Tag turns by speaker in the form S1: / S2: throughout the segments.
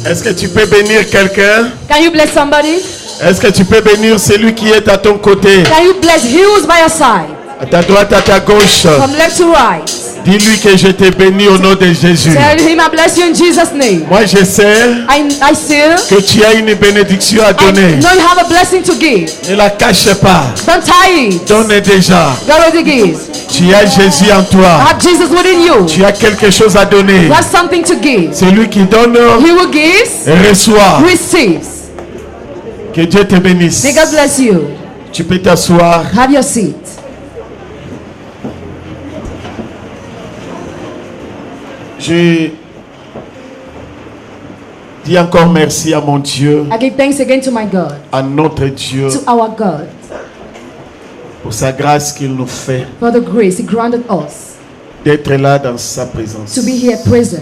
S1: Est-ce que tu peux bénir quelqu'un?
S2: Can you bless somebody?
S1: Est-ce que tu peux bénir celui qui est à ton côté?
S2: Can you bless who's by your side?
S1: À ta droite, à ta gauche.
S2: From left to right.
S1: Dis-lui que je t'ai béni au nom de Jésus.
S2: Tell him I bless you in Jesus' name.
S1: Moi, je sais
S2: I see
S1: que tu as une bénédiction à
S2: I
S1: donner.
S2: know you have a blessing to give.
S1: Ne la cache pas.
S2: Don't tie it.
S1: Donne déjà.
S2: You already give.
S1: Tu as Jésus en toi.
S2: Have Jesus within you.
S1: Tu as quelque chose à donner.
S2: You have something to give.
S1: Celui qui donne
S2: He who gives
S1: reçoit.
S2: receives.
S1: Que Dieu te bénisse.
S2: May God bless you.
S1: Tu peux t'asseoir.
S2: Have your seat.
S1: Je dis encore merci à mon Dieu,
S2: I give thanks again to my God,
S1: à notre Dieu,
S2: to our God,
S1: pour sa grâce qu'il nous fait
S2: for the grace He granted us
S1: d'être là dans sa présence.
S2: to be here present.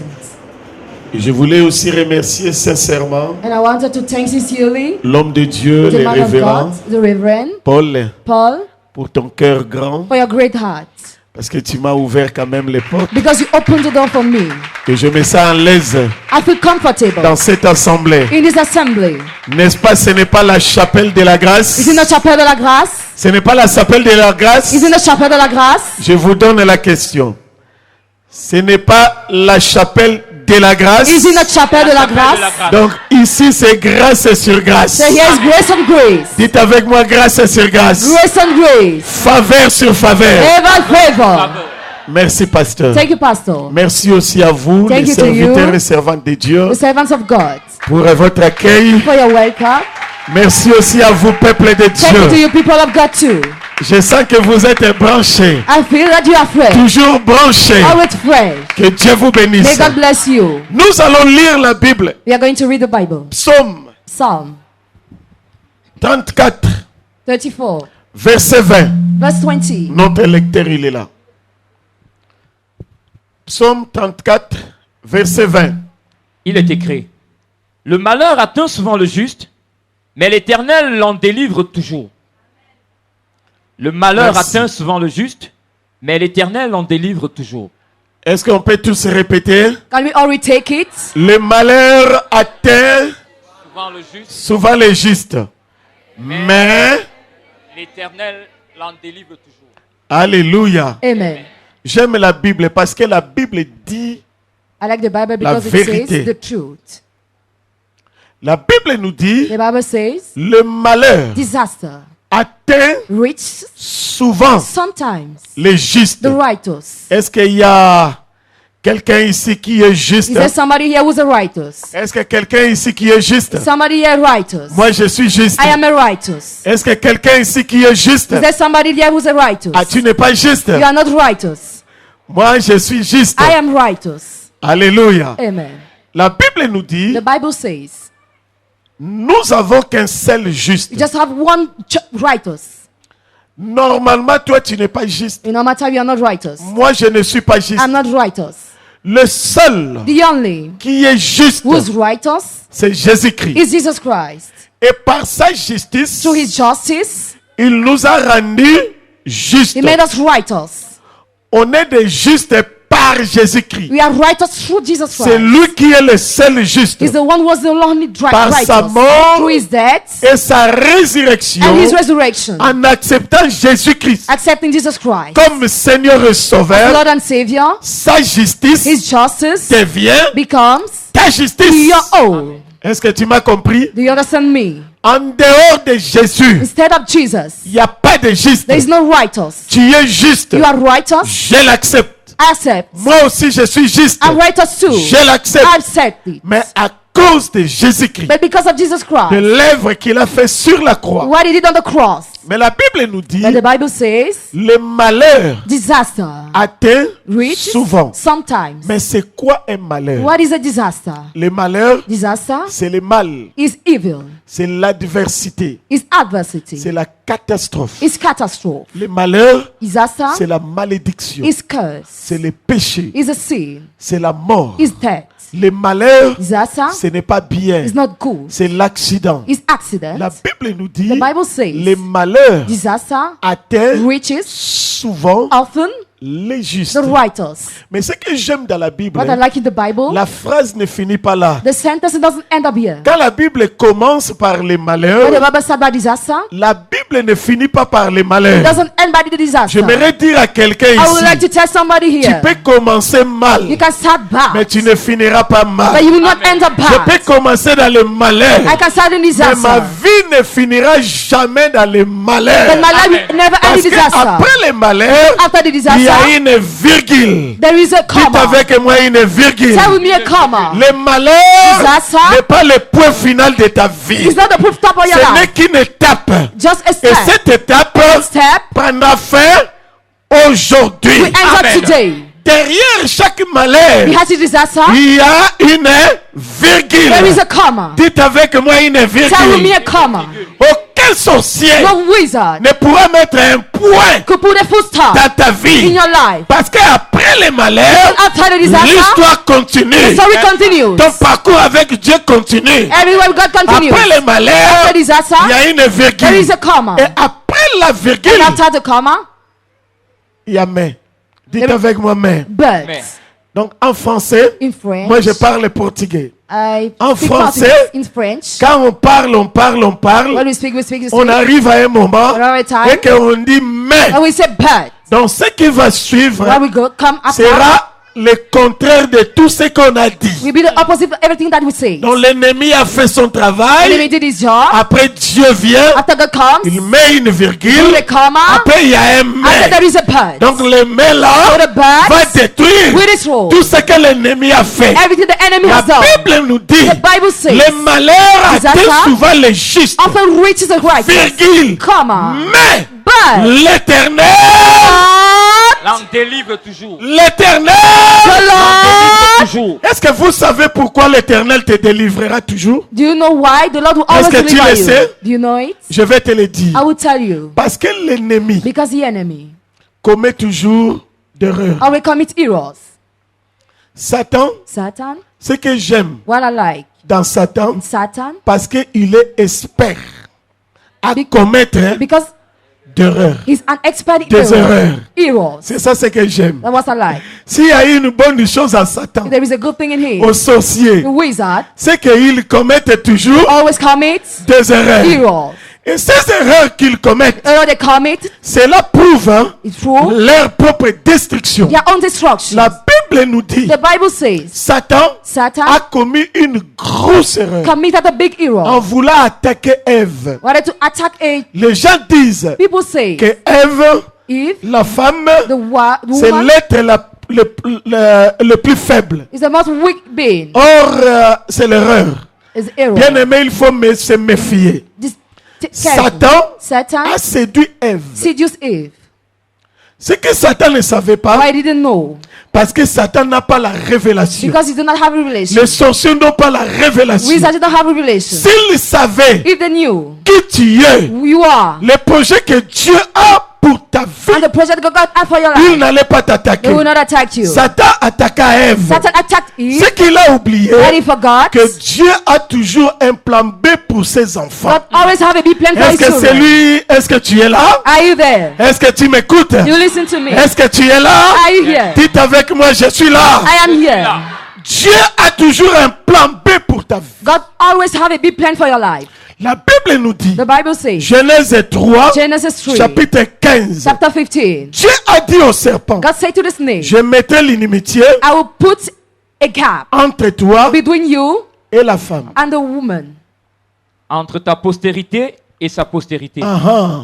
S1: Et je voulais aussi remercier sincèrement
S2: And I wanted to thank sincerely
S1: l'homme de Dieu,
S2: the
S1: le
S2: man of
S1: révérend
S2: God, the Reverend
S1: Paul,
S2: Paul,
S1: pour ton cœur grand,
S2: for your great heart.
S1: parce que tu m'as ouvert quand même les portes.
S2: Because you opened the door for me.
S1: Et je me sens à l'aise
S2: I feel comfortable
S1: dans cette assemblée.
S2: in this assembly.
S1: N'est-ce pas, ce n'est pas la chapelle de la grâce?
S2: Is it not chapelle de la grâce?
S1: Ce n'est pas la chapelle de la grâce?
S2: Is it not chapelle de la grâce?
S1: Je vous donne la question. Ce n'est pas la chapelle de la grâce?
S2: Is it not chapelle de la grâce?
S1: Donc ici c'est grâce sur grâce.
S2: So here's grace on grace.
S1: Dites avec moi grâce sur grâce.
S2: Grace on grace.
S1: Faveur sur faveur.
S2: Favor, favor.
S1: Merci pasteur.
S2: Thank you, Pastor.
S1: Merci aussi à vous,
S2: Thank
S1: les
S2: you to
S1: serviteurs
S2: you.
S1: et servantes de Dieu,
S2: The servants of God,
S1: pour votre accueil.
S2: for your welcome.
S1: Merci aussi à vous, peuple de
S2: Thank you to
S1: Dieu.
S2: you, people of God, too.
S1: Je sens que vous êtes branchés,
S2: I feel that you are fresh.
S1: toujours branchés.
S2: Always fresh.
S1: Que Dieu vous
S2: May
S1: bénisse.
S2: God bless you.
S1: Nous allons lire la Bible.
S2: We are going to read the Bible.
S1: Psaume
S2: Psalm
S1: 34,
S2: 34,
S1: verset 20.
S2: verse 20.
S1: Notre lecteur, il est là. Psaume 34, verset 20.
S3: Il est écrit: le malheur atteint souvent le juste, mais l'Éternel l'en délivre toujours. Le malheur
S1: Merci.
S3: atteint souvent le juste, mais l'Éternel l'en délivre toujours.
S1: Est-ce qu'on peut tous répéter?
S2: Can we all retake it?
S1: Le malheur atteint
S3: Souvent le juste,
S1: souvent les justes. Mais,
S3: l'Éternel l'en délivre toujours.
S1: alléluia.
S2: Amen.
S1: J'aime la Bible parce que la Bible dit,
S2: I like the Bible
S1: La
S2: because it
S1: vérité.
S2: says the truth.
S1: la Bible nous dit,
S2: The Bible says
S1: le malheur
S2: disaster
S1: atteint
S2: reaches
S1: souvent
S2: sometimes
S1: les justes.
S2: the righteous.
S1: Est-ce qu'il y a quelqu'un ici qui est juste?
S2: Is there somebody here who's a righteous?
S1: Est-ce que quelqu'un ici qui est juste?
S2: Somebody here righteous?
S1: Moi, je suis juste.
S2: I am a righteous.
S1: Est-ce que quelqu'un ici qui est juste?
S2: Is there somebody here who's a righteous?
S1: Ah, tu n'es pas juste.
S2: You are not righteous.
S1: Moi, je suis juste.
S2: I am righteous.
S1: Alléluia.
S2: Amen.
S1: La Bible nous dit,
S2: The Bible says
S1: nous avons qu'un seul juste.
S2: you just have one righteous.
S1: Normalement, toi, tu n'es pas juste.
S2: No matter you are not righteous.
S1: Moi, je ne suis pas juste.
S2: I'm not righteous.
S1: Le seul
S2: The only
S1: qui est juste,
S2: who's righteous
S1: c'est Jésus-Christ.
S2: is Jesus Christ.
S1: Et par sa justice,
S2: Through his justice,
S1: il nous a rendus justes.
S2: he made us righteous.
S1: On est des justes par Jésus-Christ.
S2: We are righteous through Jesus
S1: C'est
S2: Christ.
S1: lui qui est le seul juste.
S2: He's the one who was the only
S1: Par sa
S2: righteous.
S1: mort
S2: Through his death
S1: et sa résurrection,
S2: and his resurrection.
S1: en acceptant Jésus-Christ
S2: Accepting Jesus Christ
S1: comme Seigneur et
S2: as
S1: Sauveur,
S2: Lord and Savior,
S1: sa justice
S2: his justice
S1: devient
S2: becomes
S1: ta justice.
S2: your own.
S1: Est-ce que tu m'as compris?
S2: Do you understand me?
S1: En dehors de Jésus,
S2: Instead of Jesus,
S1: il n'y a pas de juste.
S2: there is no righteous.
S1: Tu es juste.
S2: You are righteous.
S1: Je l'accepte.
S2: I accept.
S1: Moi aussi, je suis juste.
S2: I'm righteous too.
S1: Je l'accepte.
S2: I accept it.
S1: Mais à cause de Jésus-Christ,
S2: But because of Jesus
S1: de
S2: Christ,
S1: l'œuvre qu'il a fait sur la croix.
S2: what he did on the cross,
S1: Mais la Bible nous dit,
S2: but the Bible says,
S1: le malheur
S2: disaster
S1: atteint
S2: reaches
S1: souvent.
S2: sometimes.
S1: Mais c'est quoi un malheur?
S2: What is a disaster?
S1: Le malheur,
S2: Disaster
S1: c'est le mal,
S2: is evil,
S1: c'est l'adversité,
S2: is adversity,
S1: c'est la catastrophe.
S2: is catastrophe.
S1: Le malheur,
S2: Disaster
S1: c'est la malédiction,
S2: is curse,
S1: c'est le péché,
S2: is a sin,
S1: c'est la mort.
S2: is death.
S1: Le malheur,
S2: Disaster
S1: ce n'est pas bien,
S2: is not good,
S1: c'est l'accident.
S2: is accident.
S1: La Bible nous dit,
S2: The Bible says
S1: le malheur
S2: disaster
S1: atteint
S2: reaches
S1: souvent
S2: often
S1: les justes.
S2: the righteous.
S1: Mais ce que j'aime dans la Bible,
S2: What I like in the Bible,
S1: la phrase ne finit pas là.
S2: the sentence doesn't end up here.
S1: Quand la Bible commence par les
S2: When the
S1: malheurs,
S2: Bible starts by disaster,
S1: la Bible ne finit pas par les
S2: it
S1: malheurs.
S2: doesn't end by the disaster.
S1: J'aimerais dire à quelqu'un
S2: I would like
S1: ici,
S2: to tell somebody
S1: tu
S2: here,
S1: peux commencer mal,
S2: you can start
S1: mais
S2: bad,
S1: tu ne finiras pas mal.
S2: but you will not end up
S1: Je peux
S2: bad.
S1: commencer dans le malheur,
S2: I can start in
S1: mais ma
S2: disaster,
S1: vie ne finira jamais dans le malheur.
S2: but my life will never end
S1: Parce
S2: in
S1: que
S2: disaster.
S1: après le malheur,
S2: After the
S1: il y a
S2: disaster,
S1: une virgule.
S2: there is a
S1: Dites
S2: comma.
S1: avec moi une virgule.
S2: Tell with me a comma.
S1: Le malheur
S2: Disaster
S1: n'est pas le point final de ta vie.
S2: It's not the proof stop of your
S1: Ce n'est
S2: life.
S1: qu'une étape.
S2: Just a
S1: Et
S2: step.
S1: cette étape
S2: Step
S1: prendra fin aujourd'hui.
S2: we enter
S3: Amen.
S2: today.
S1: Derrière chaque malheur,
S2: Behind the disaster,
S1: il y a une virgule.
S2: there is a comma.
S1: Dites avec moi une
S2: Tell with me
S1: virgule.
S2: a comma.
S1: Aucun sorcier
S2: No wizard
S1: ne pourra mettre un point
S2: could put a full stop
S1: dans ta
S2: in
S1: vie.
S2: your life.
S1: Parce qu'après les malheurs,
S2: After the disaster,
S1: l'histoire
S2: the
S1: continue.
S2: story continues.
S1: Ton parcours avec Dieu continue.
S2: Everywhere God continues.
S1: Après les malheurs,
S2: After disaster,
S1: il y a une
S2: there
S1: virgule.
S2: is a comma.
S1: Et après la virgule,
S2: And after the comma,
S1: il y a mais. Dites
S2: There-
S1: avec moi mais.
S2: but
S3: Mais.
S1: Donc en français,
S2: in French,
S1: moi je parle portugais.
S2: I
S1: En
S2: speak
S1: français,
S2: Portuguese. In French,
S1: Quand on parle,
S2: when we speak,
S1: on arrive à un moment
S2: Another time.
S1: et qu'on dit mais.
S2: and we say but.
S1: Donc ce qui va suivre
S2: When we go, come after,
S1: sera le contraire de tout ce qu'on a dit.
S2: will be the opposite of everything that we say.
S1: Donc l'ennemi a fait son
S2: Enemy
S1: travail.
S2: did his job.
S1: Après Dieu vient,
S2: After God comes,
S1: il met une virgule.
S2: put a comma.
S1: Après il y a un
S2: After
S1: mais.
S2: there is a but.
S1: Donc le mais là
S2: So the but
S1: va détruire
S2: with its role.
S1: tout ce que l'ennemi a fait.
S2: Everything the enemy
S1: La
S2: has done.
S1: Bible nous dit,
S2: The Bible says,
S1: le malheur
S2: Disaster
S1: atteint souvent les justes.
S2: often reaches the righteous.
S1: Virgule.
S2: Comma.
S1: Mais
S2: But
S1: l'Éternel,
S3: L'en délivre toujours.
S1: l'Éternel.
S2: the Lord.
S3: Toujours.
S1: Est-ce que vous savez pourquoi l'Éternel te délivrera toujours?
S2: Do you know why the Lord will always
S1: que tu
S2: deliver
S1: le
S2: you?
S1: sais?
S2: Do you know it?
S1: Je vais te le dire.
S2: I will tell you.
S1: Parce que l'ennemi
S2: Because the enemy
S1: commet toujours d'erreurs.
S2: always commit errors.
S1: Satan,
S2: Satan,
S1: ce que j'aime
S2: what I like
S1: dans Satan,
S2: in Satan,
S1: parce qu'il est expert à commettre
S2: because
S1: d'erreurs.
S2: he's an expert in
S1: Des erreurs.
S2: errors.
S1: C'est ça ce que j'aime.
S2: That's what I like.
S1: S'il y a une bonne chose à Satan,
S2: If there is a good thing in him,
S1: aux sorciers,
S2: the wizard
S1: c'est qu'ils commettent toujours
S2: always commits
S1: des erreurs.
S2: errors.
S1: Et ces erreurs qu'ils commettent,
S2: Error they commit,
S1: cela prouve
S2: it's true.
S1: leur propre destruction.
S2: Their own destruction.
S1: La Bible nous dit,
S2: The Bible says
S1: Satan a
S2: Satan
S1: commis une grosse erreur
S2: committed a big
S1: en
S2: error.
S1: voulant attaquer Ève.
S2: Wanted to attack a.
S1: Les gens disent
S2: People say
S1: que Ève,
S2: Eve,
S1: la femme,
S2: the
S1: c'est
S2: woman,
S1: l'être le plus faible.
S2: is the most weak being.
S1: Or, c'est l'erreur.
S2: Is error.
S1: Bien aimé, il faut se méfier. Satan
S2: Satan
S1: a séduit Ève.
S2: seduced Eve.
S1: Ce que Satan ne savait pas,
S2: Why he didn't know?
S1: parce que Satan n'a pas la révélation.
S2: Because he did not have revelation.
S1: Les sorciers n'ont pas la révélation.
S2: Wizards did not have revelation.
S1: S'ils savaient
S2: If they knew
S1: qui tu es,
S2: who you are
S1: les projets que Dieu a pour ta
S2: and
S1: vie,
S2: the project God had for your
S1: il
S2: life,
S1: n'allait pas t'attaquer.
S2: they will not attack you.
S1: Satan attaqua Ève.
S2: Satan attacked Eve,
S1: Ce qu'il a oublié,
S2: and he forgot.
S1: que Dieu a toujours un plan B pour ses enfants.
S2: God always have a big plan for
S1: Est-ce
S2: his
S1: que c'est
S2: children.
S1: lui? Est-ce que tu es là?
S2: Are you there?
S1: Est-ce que tu m'écoutes?
S2: You listen to me.
S1: Est-ce que tu es là?
S2: Are you here?
S1: Dites avec moi, je suis là.
S2: I am here.
S1: Dieu a toujours un plan B pour ta vie.
S2: God always have a big plan for your life.
S1: La Bible nous dit,
S2: The Bible says,
S1: Genèse 3,
S2: Genesis 3,
S1: chapitre 15.
S2: chapter 15.
S1: Dieu a dit au serpent,
S2: God said to the snake,
S1: je mettrai l'inimitié
S2: I will put a gap
S1: entre toi
S2: between you
S1: et la femme.
S2: and the woman,
S3: Entre ta postérité et sa postérité.
S1: Ah.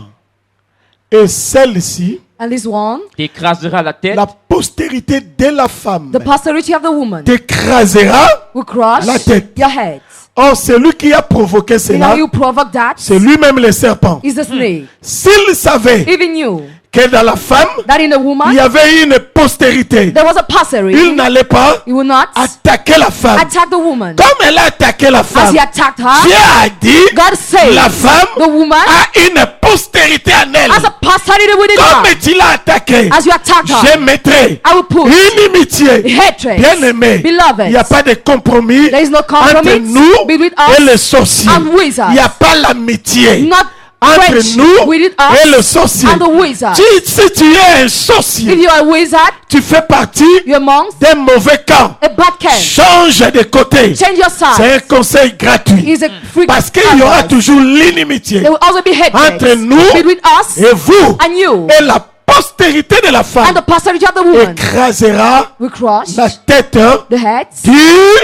S1: Et celle-ci,
S2: and this one,
S3: T'écraseras la tête
S1: la postérité de la femme,
S2: the posterity of the woman,
S1: t'écrasera.
S2: will crush
S1: La tête.
S2: your head.
S1: Or, celui qui a provoqué
S2: You know,
S1: cela,
S2: you provoke that
S1: c'est lui-même le serpent.
S2: is the snake.
S1: S'il savait
S2: Even you,
S1: que dans la femme,
S2: that in the
S1: il
S2: woman,
S1: y avait une postérité,
S2: there was a
S1: il
S2: posterity.
S1: n'allait pas
S2: You will not
S1: attaquer la femme.
S2: attack the woman
S1: Comme elle a attaqué la
S2: as
S1: femme,
S2: he attacked her.
S1: Dieu a dit,
S2: God said
S1: la
S2: the
S1: femme
S2: woman
S1: a une postérité en elle.
S2: has a posterity within
S1: Comme
S2: her.
S1: tu l'as attaqué,
S2: As you attacked
S1: je
S2: her,
S1: mettrai
S2: I will put
S1: inimitié.
S2: hatred.
S1: Bien aimé,
S2: Beloved,
S1: il n'y a pas de compromis
S2: there is no
S1: entre
S2: compromise
S1: nous
S2: between
S1: et
S2: us
S1: les sorciers.
S2: and wizards.
S1: Il n'y a pas l'amitié.
S2: Not
S1: entre
S2: friendship
S1: nous
S2: with us
S1: et le sorcier.
S2: and the wizard.
S1: Si tu es un
S2: If
S1: sorcier,
S2: you are a wizard,
S1: tu fais partie
S2: you're amongst
S1: d'un mauvais camp.
S2: a bad camp.
S1: Change de côté.
S2: Change your
S1: C'est
S2: side.
S1: un conseil gratuit.
S2: It's a free
S1: Parce qu'il y aura
S2: advice.
S1: toujours l'inimitié
S2: There will also be hatred
S1: entre nous
S2: between us
S1: et vous.
S2: and you.
S1: Et la postérité de la
S2: And
S1: femme
S2: the posterity of the woman
S1: écrasera
S2: will crush
S1: la tête
S2: the heads
S1: du...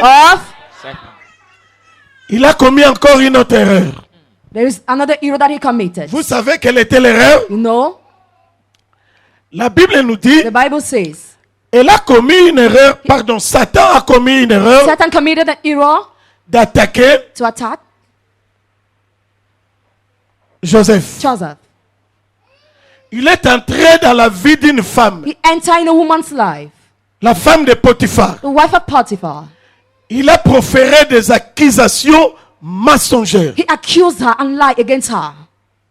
S2: of.
S1: Il a commis encore une autre erreur.
S2: There is another error that he committed.
S1: Vous savez quelle était l'erreur?
S2: You know,
S1: La Bible nous dit,
S2: the Bible says
S1: elle a commis une erreur, pardon, Satan a commis une erreur
S2: Satan committed an error
S1: d'attaquer
S2: to attack
S1: Joseph.
S2: Joseph.
S1: Il est entré dans la vie d'une femme,
S2: He entered in a woman's life,
S1: la femme de Potiphar.
S2: the wife of Potiphar.
S1: Il a proféré des accusations mensongères.
S2: He accused her and lied against her.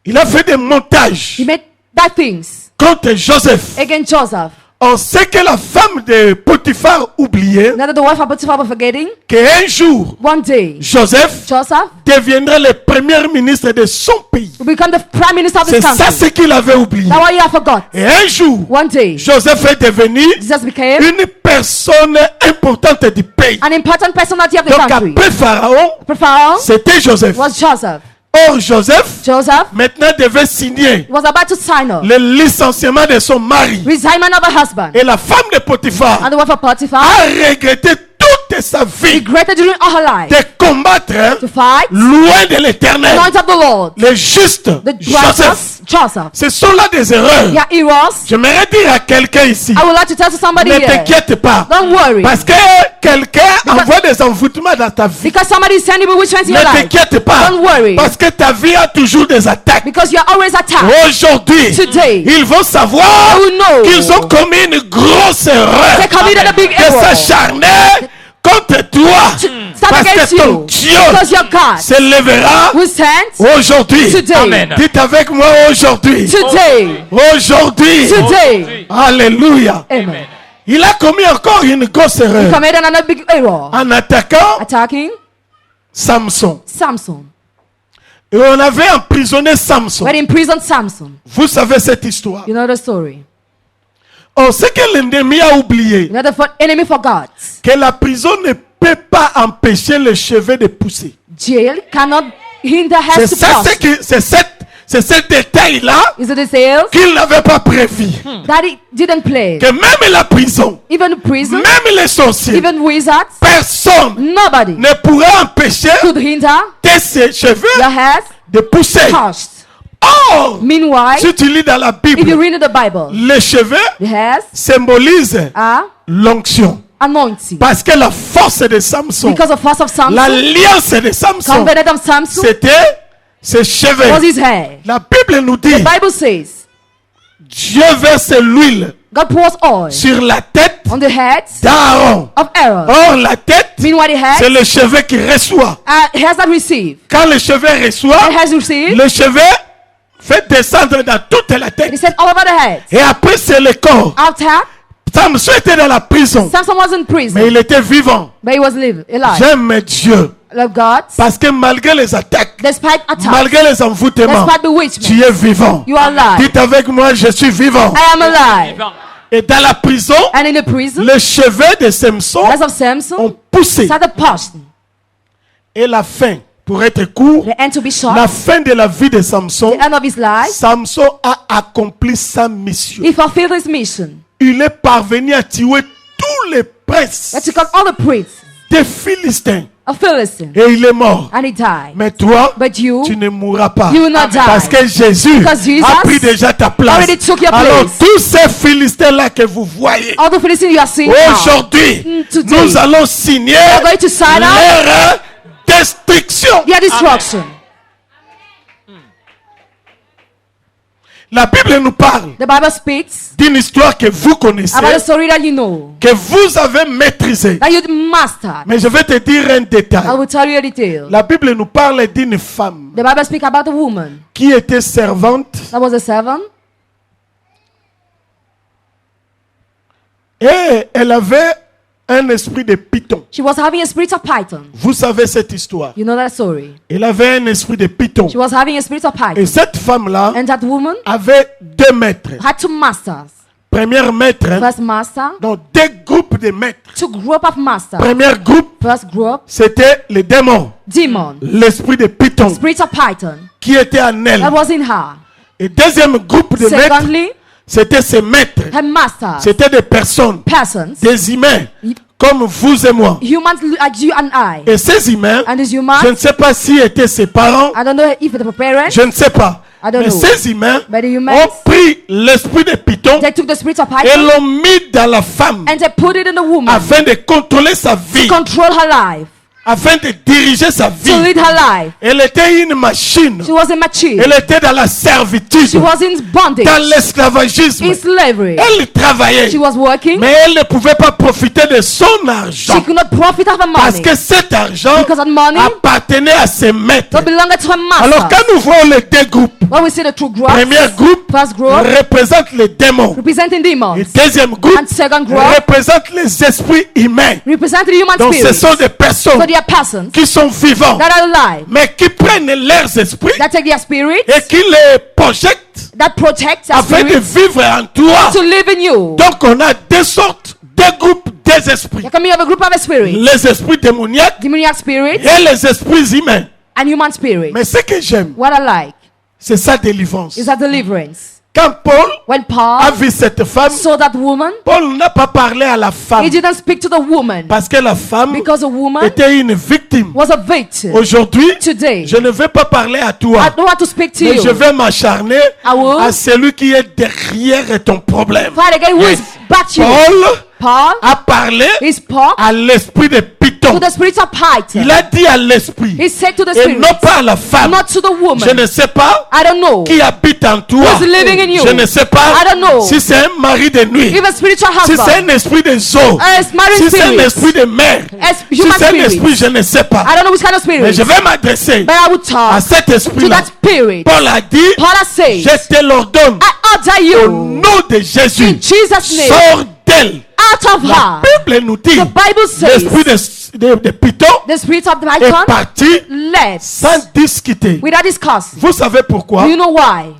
S1: Il a fait des montages
S2: He made bad things
S1: contre Joseph.
S2: against Joseph.
S1: On sait que la femme de Potiphar oubliait
S2: Now that the wife of Potiphar was forgetting,
S1: qu'un jour,
S2: one day,
S1: Joseph
S2: Joseph
S1: deviendrait le premier ministre de son pays.
S2: will become the prime minister of
S1: C'est
S2: this
S1: ça
S2: country.
S1: ce qu'il avait oublié.
S2: That's what you have forgot.
S1: Et un jour,
S2: One day,
S1: Joseph est devenu
S2: Jesus became
S1: une personne importante du pays.
S2: an important personality of the
S1: Donc
S2: country.
S1: après Pharaon,
S2: Pharaoh
S1: c'était Joseph.
S2: was Joseph.
S1: Or Joseph
S2: Joseph
S1: maintenant devait signer
S2: was about to sign up
S1: le licenciement de son mari.
S2: resignment of her husband.
S1: Et la femme de Potiphar
S2: And the wife of Potiphar
S1: a regretté toute sa vie
S2: regretted during all her life
S1: de combattre
S2: to fight
S1: loin de
S2: the
S1: l'éternel.
S2: anointing of the Lord.
S1: Le juste
S2: The
S1: Joseph.
S2: righteous Joseph.
S1: Ce sont là des erreurs.
S2: Yeah, errors.
S1: J'aimerais dire à quelqu'un ici,
S2: I would like to tell to somebody
S1: ne
S2: here.
S1: t'inquiète pas.
S2: Don't worry.
S1: Parce que quelqu'un envoie des envoûtements dans ta vie.
S2: Because somebody is sending me which one's in
S1: Ne
S2: your life.
S1: t'inquiète pas.
S2: Don't worry.
S1: Parce que ta vie a toujours des attaques.
S2: Because you are always attacked.
S1: Aujourd'hui,
S2: Today,
S1: ils vont savoir
S2: they will know
S1: qu'ils ont commis une grosse erreur.
S2: they committed a big
S1: De
S2: error.
S1: s'acharner contre toi.
S2: Stand
S1: Parce
S2: against
S1: que ton
S2: you.
S1: Dieu
S2: Because your God
S1: se lèvera
S2: will stand
S1: aujourd'hui.
S2: today.
S3: Amen.
S1: Dites avec moi aujourd'hui.
S2: Today.
S1: Aujourd'hui.
S2: Today.
S1: Alléluia.
S2: Amen.
S1: Il a commis encore une grosse
S2: He
S1: erreur
S2: committed another big error.
S1: en attaquant
S2: Attacking
S1: Samson.
S2: Samson.
S1: Et on avait emprisonné Samson.
S2: When imprisoned Samson.
S1: Vous savez cette histoire.
S2: You know the story.
S1: On sait que l'ennemi a oublié
S2: You know the enemy forgot.
S1: que la prison ne peut pas empêcher les cheveux de pousser.
S2: Jail cannot hinder
S1: C'est
S2: heads to
S1: ça,
S2: prosper.
S1: c'est ce détail-là
S2: Is it the sales
S1: qu'il n'avait pas prévu.
S2: that he didn't play?
S1: Que même la prison,
S2: Even the prison,
S1: même les sorciers,
S2: even wizards,
S1: personne
S2: nobody
S1: ne pourra empêcher
S2: could hinder
S1: tes ses cheveux
S2: your heads
S1: de pousser.
S2: touched.
S1: Or,
S2: Meanwhile,
S1: si tu lis dans la
S2: if you
S1: Bible,
S2: read in the Bible,
S1: les cheveux
S2: the hairs
S1: symbolisent
S2: are
S1: l'onction.
S2: anointing.
S1: Parce que la force de Samson,
S2: Because the force of Samson,
S1: l'alliance de Samson,
S2: covenant of Samson,
S1: c'était ses cheveux.
S2: was his hair.
S1: La Bible nous dit,
S2: The Bible says,
S1: Dieu verse l'huile
S2: God pours oil
S1: sur la tête
S2: on the heads
S1: d'Aaron.
S2: of Aaron.
S1: Or, la tête,
S2: Meanwhile, the
S1: c'est
S2: heads,
S1: le cheveu qui reçoit.
S2: hairs that receive.
S1: Quand le cheveu reçoit,
S2: The hairs receive.
S1: le cheveu fait descendre dans toute la
S2: He
S1: tête.
S2: said all over the head.
S1: Et après, c'est le corps.
S2: After,
S1: Samson était dans la prison,
S2: Samson was in prison,
S1: mais il était vivant.
S2: but he was alive.
S1: J'aime Dieu.
S2: Love God,
S1: Parce que malgré les attaques,
S2: despite attack,
S1: malgré les envoûtements,
S2: despite bewitchment,
S1: tu es vivant.
S2: you are alive.
S1: Dites avec moi, je suis vivant.
S2: I am alive.
S1: Et dans la prison,
S2: And in the prison,
S1: les cheveux de Samson
S2: as of Samson,
S1: ont poussé.
S2: started pushed.
S1: Et la fin, pour être court,
S2: The end to be short.
S1: la fin de la vie de Samson,
S2: The end of his life.
S1: Samson a accompli sa mission.
S2: He fulfilled his mission.
S1: Il est parvenu à tuer tous les princes
S2: That took out all the priests
S1: des Philistins.
S2: of Philistine.
S1: Et il est mort.
S2: And he died.
S1: Mais toi,
S2: But you,
S1: tu ne mourras pas.
S2: you will not die.
S1: Parce que Jésus
S2: Because Jesus
S1: a pris déjà ta place.
S2: already took your
S1: Alors
S2: place.
S1: tous ces Philistins-là que vous voyez,
S2: All the Philistines you are seeing now,
S1: aujourd'hui,
S2: today,
S1: nous allons signer
S2: are going to sign out
S1: leur destruction.
S2: their destruction.
S1: La Bible nous parle
S2: The Bible speaks
S1: d'une histoire que vous connaissez,
S2: about a story that you know,
S1: que vous avez maîtrisée.
S2: that you mastered.
S1: Mais je vais te dire un
S2: I
S1: détail.
S2: will tell you a detail.
S1: La Bible nous parle d'une femme
S2: The Bible speaks about a woman
S1: qui était servante
S2: that was a servant,
S1: et elle avait un esprit de python.
S2: She was having a spirit of python.
S1: Vous savez cette histoire.
S2: You know that story.
S1: Elle avait un esprit de python.
S2: She was having a spirit of python.
S1: Et cette femme-là
S2: And that woman
S1: avait 2 maîtres.
S2: had 2 masters.
S1: Premier maître,
S2: First master,
S1: donc 2 groupes de maîtres.
S2: 2 group of masters.
S1: Premier groupe,
S2: First group,
S1: c'était les démons.
S2: demon.
S1: L'esprit de python
S2: Spirit of python.
S1: qui était en elle.
S2: That was in her.
S1: Et deuxième groupe de maîtres,
S2: Secondly,
S1: c'était ces maîtres.
S2: her masters.
S1: C'était des personnes,
S2: Persons.
S1: des humains, comme vous et moi.
S2: Humans like you and I.
S1: Et ces humains,
S2: And these
S1: je
S2: humans,
S1: ne sais pas si étaient ses parents,
S2: I don't know if they were parents.
S1: je ne sais pas.
S2: I don't
S1: Mais
S2: know.
S1: ces humains
S2: But the humans,
S1: ont pris l'esprit de python
S2: they took the spirit of
S1: et
S2: python
S1: l'ont mis dans la femme
S2: and they put it in the woman
S1: afin de contrôler sa vie,
S2: to control her life,
S1: afin de diriger sa vie.
S2: to lead her life.
S1: Elle était une machine.
S2: She was a machine.
S1: Elle était dans la servitude,
S2: She was in bondage,
S1: dans l'esclavagisme.
S2: in slavery.
S1: Elle travaillait,
S2: She was working.
S1: mais elle ne pouvait pas profiter de son argent
S2: She could not profit of her
S1: parce
S2: money
S1: que cet argent
S2: because that money
S1: appartenait à ses maîtres.
S2: that belonged to her
S1: Alors
S2: master.
S1: quand nous voyons les 2 groupes,
S2: When we see the 2 groups,
S1: premier groupe
S2: first group
S1: représente les démons
S2: representing demons,
S1: et deuxième groupe
S2: and second group
S1: représente les esprits humains.
S2: representing the human
S1: Donc ce
S2: spirit.
S1: sont des personnes
S2: So they are persons
S1: qui sont vivants,
S2: that are alive,
S1: mais qui prennent leurs esprits
S2: that take their spirit,
S1: et qui les projettent
S2: that protect their
S1: afin de
S2: spirit
S1: vivre en toi.
S2: to live in you.
S1: Donc on a 2 sortes, 2 groupes, 2 esprits.
S2: There can be a group of a spirit,
S1: Les esprits démoniaques
S2: demoniac spirit
S1: et les esprits humains.
S2: and human spirit.
S1: Mais ce que j'aime,
S2: What I like
S1: c'est sa délivrance.
S2: is a deliverance.
S1: Quand Paul
S2: When
S1: a
S2: Paul
S1: vu cette femme,
S2: saw that woman,
S1: Paul n'a pas parlé à la femme
S2: he didn't speak to the woman
S1: parce que la femme
S2: because the woman
S1: était une victime.
S2: was a victim.
S1: Aujourd'hui,
S2: Today,
S1: je ne vais pas parler à
S2: I
S1: toi,
S2: don't want to speak to
S1: mais
S2: you.
S1: je vais m'acharner
S2: I will
S1: à celui qui est derrière ton problème.
S2: fight against who is back you. Paul
S1: a parlé
S2: he spoke
S1: à l'esprit de Python.
S2: to the spirit of python.
S1: Il a dit à l'esprit
S2: He said to the
S1: et
S2: spirit,
S1: non pas à la femme.
S2: not to the
S1: Je
S2: woman.
S1: ne sais pas
S2: I don't know
S1: qui habite en toi.
S2: who's living in you.
S1: Je ne sais pas
S2: I don't know
S1: si c'est un mari de nuit,
S2: if a spiritual
S1: si c'est
S2: husband,
S1: un esprit de zoo,
S2: a married
S1: si c'est un
S2: spirit,
S1: esprit de mère,
S2: a
S1: si
S2: human
S1: c'est un
S2: spirit.
S1: esprit, je ne sais pas.
S2: I don't know which kind of
S1: Mais
S2: spirit,
S1: je vais m'adresser
S2: but I would
S1: à
S2: talk
S1: cet
S2: to
S1: esprit-là.
S2: that spirit.
S1: Paul a dit,
S2: Paul has said,
S1: je te l'ordonne
S2: I order
S1: au
S2: you
S1: nom de Jésus.
S2: in Jesus' name,
S1: Sors d'elle.
S2: out of
S1: La
S2: her.
S1: Bible nous dit,
S2: The Bible
S1: l'esprit
S2: says
S1: de Python
S2: the spirit of the
S1: est
S2: python
S1: parti
S2: left
S1: sans discuter.
S2: without discussing.
S1: Vous savez pourquoi?
S2: Do you know why?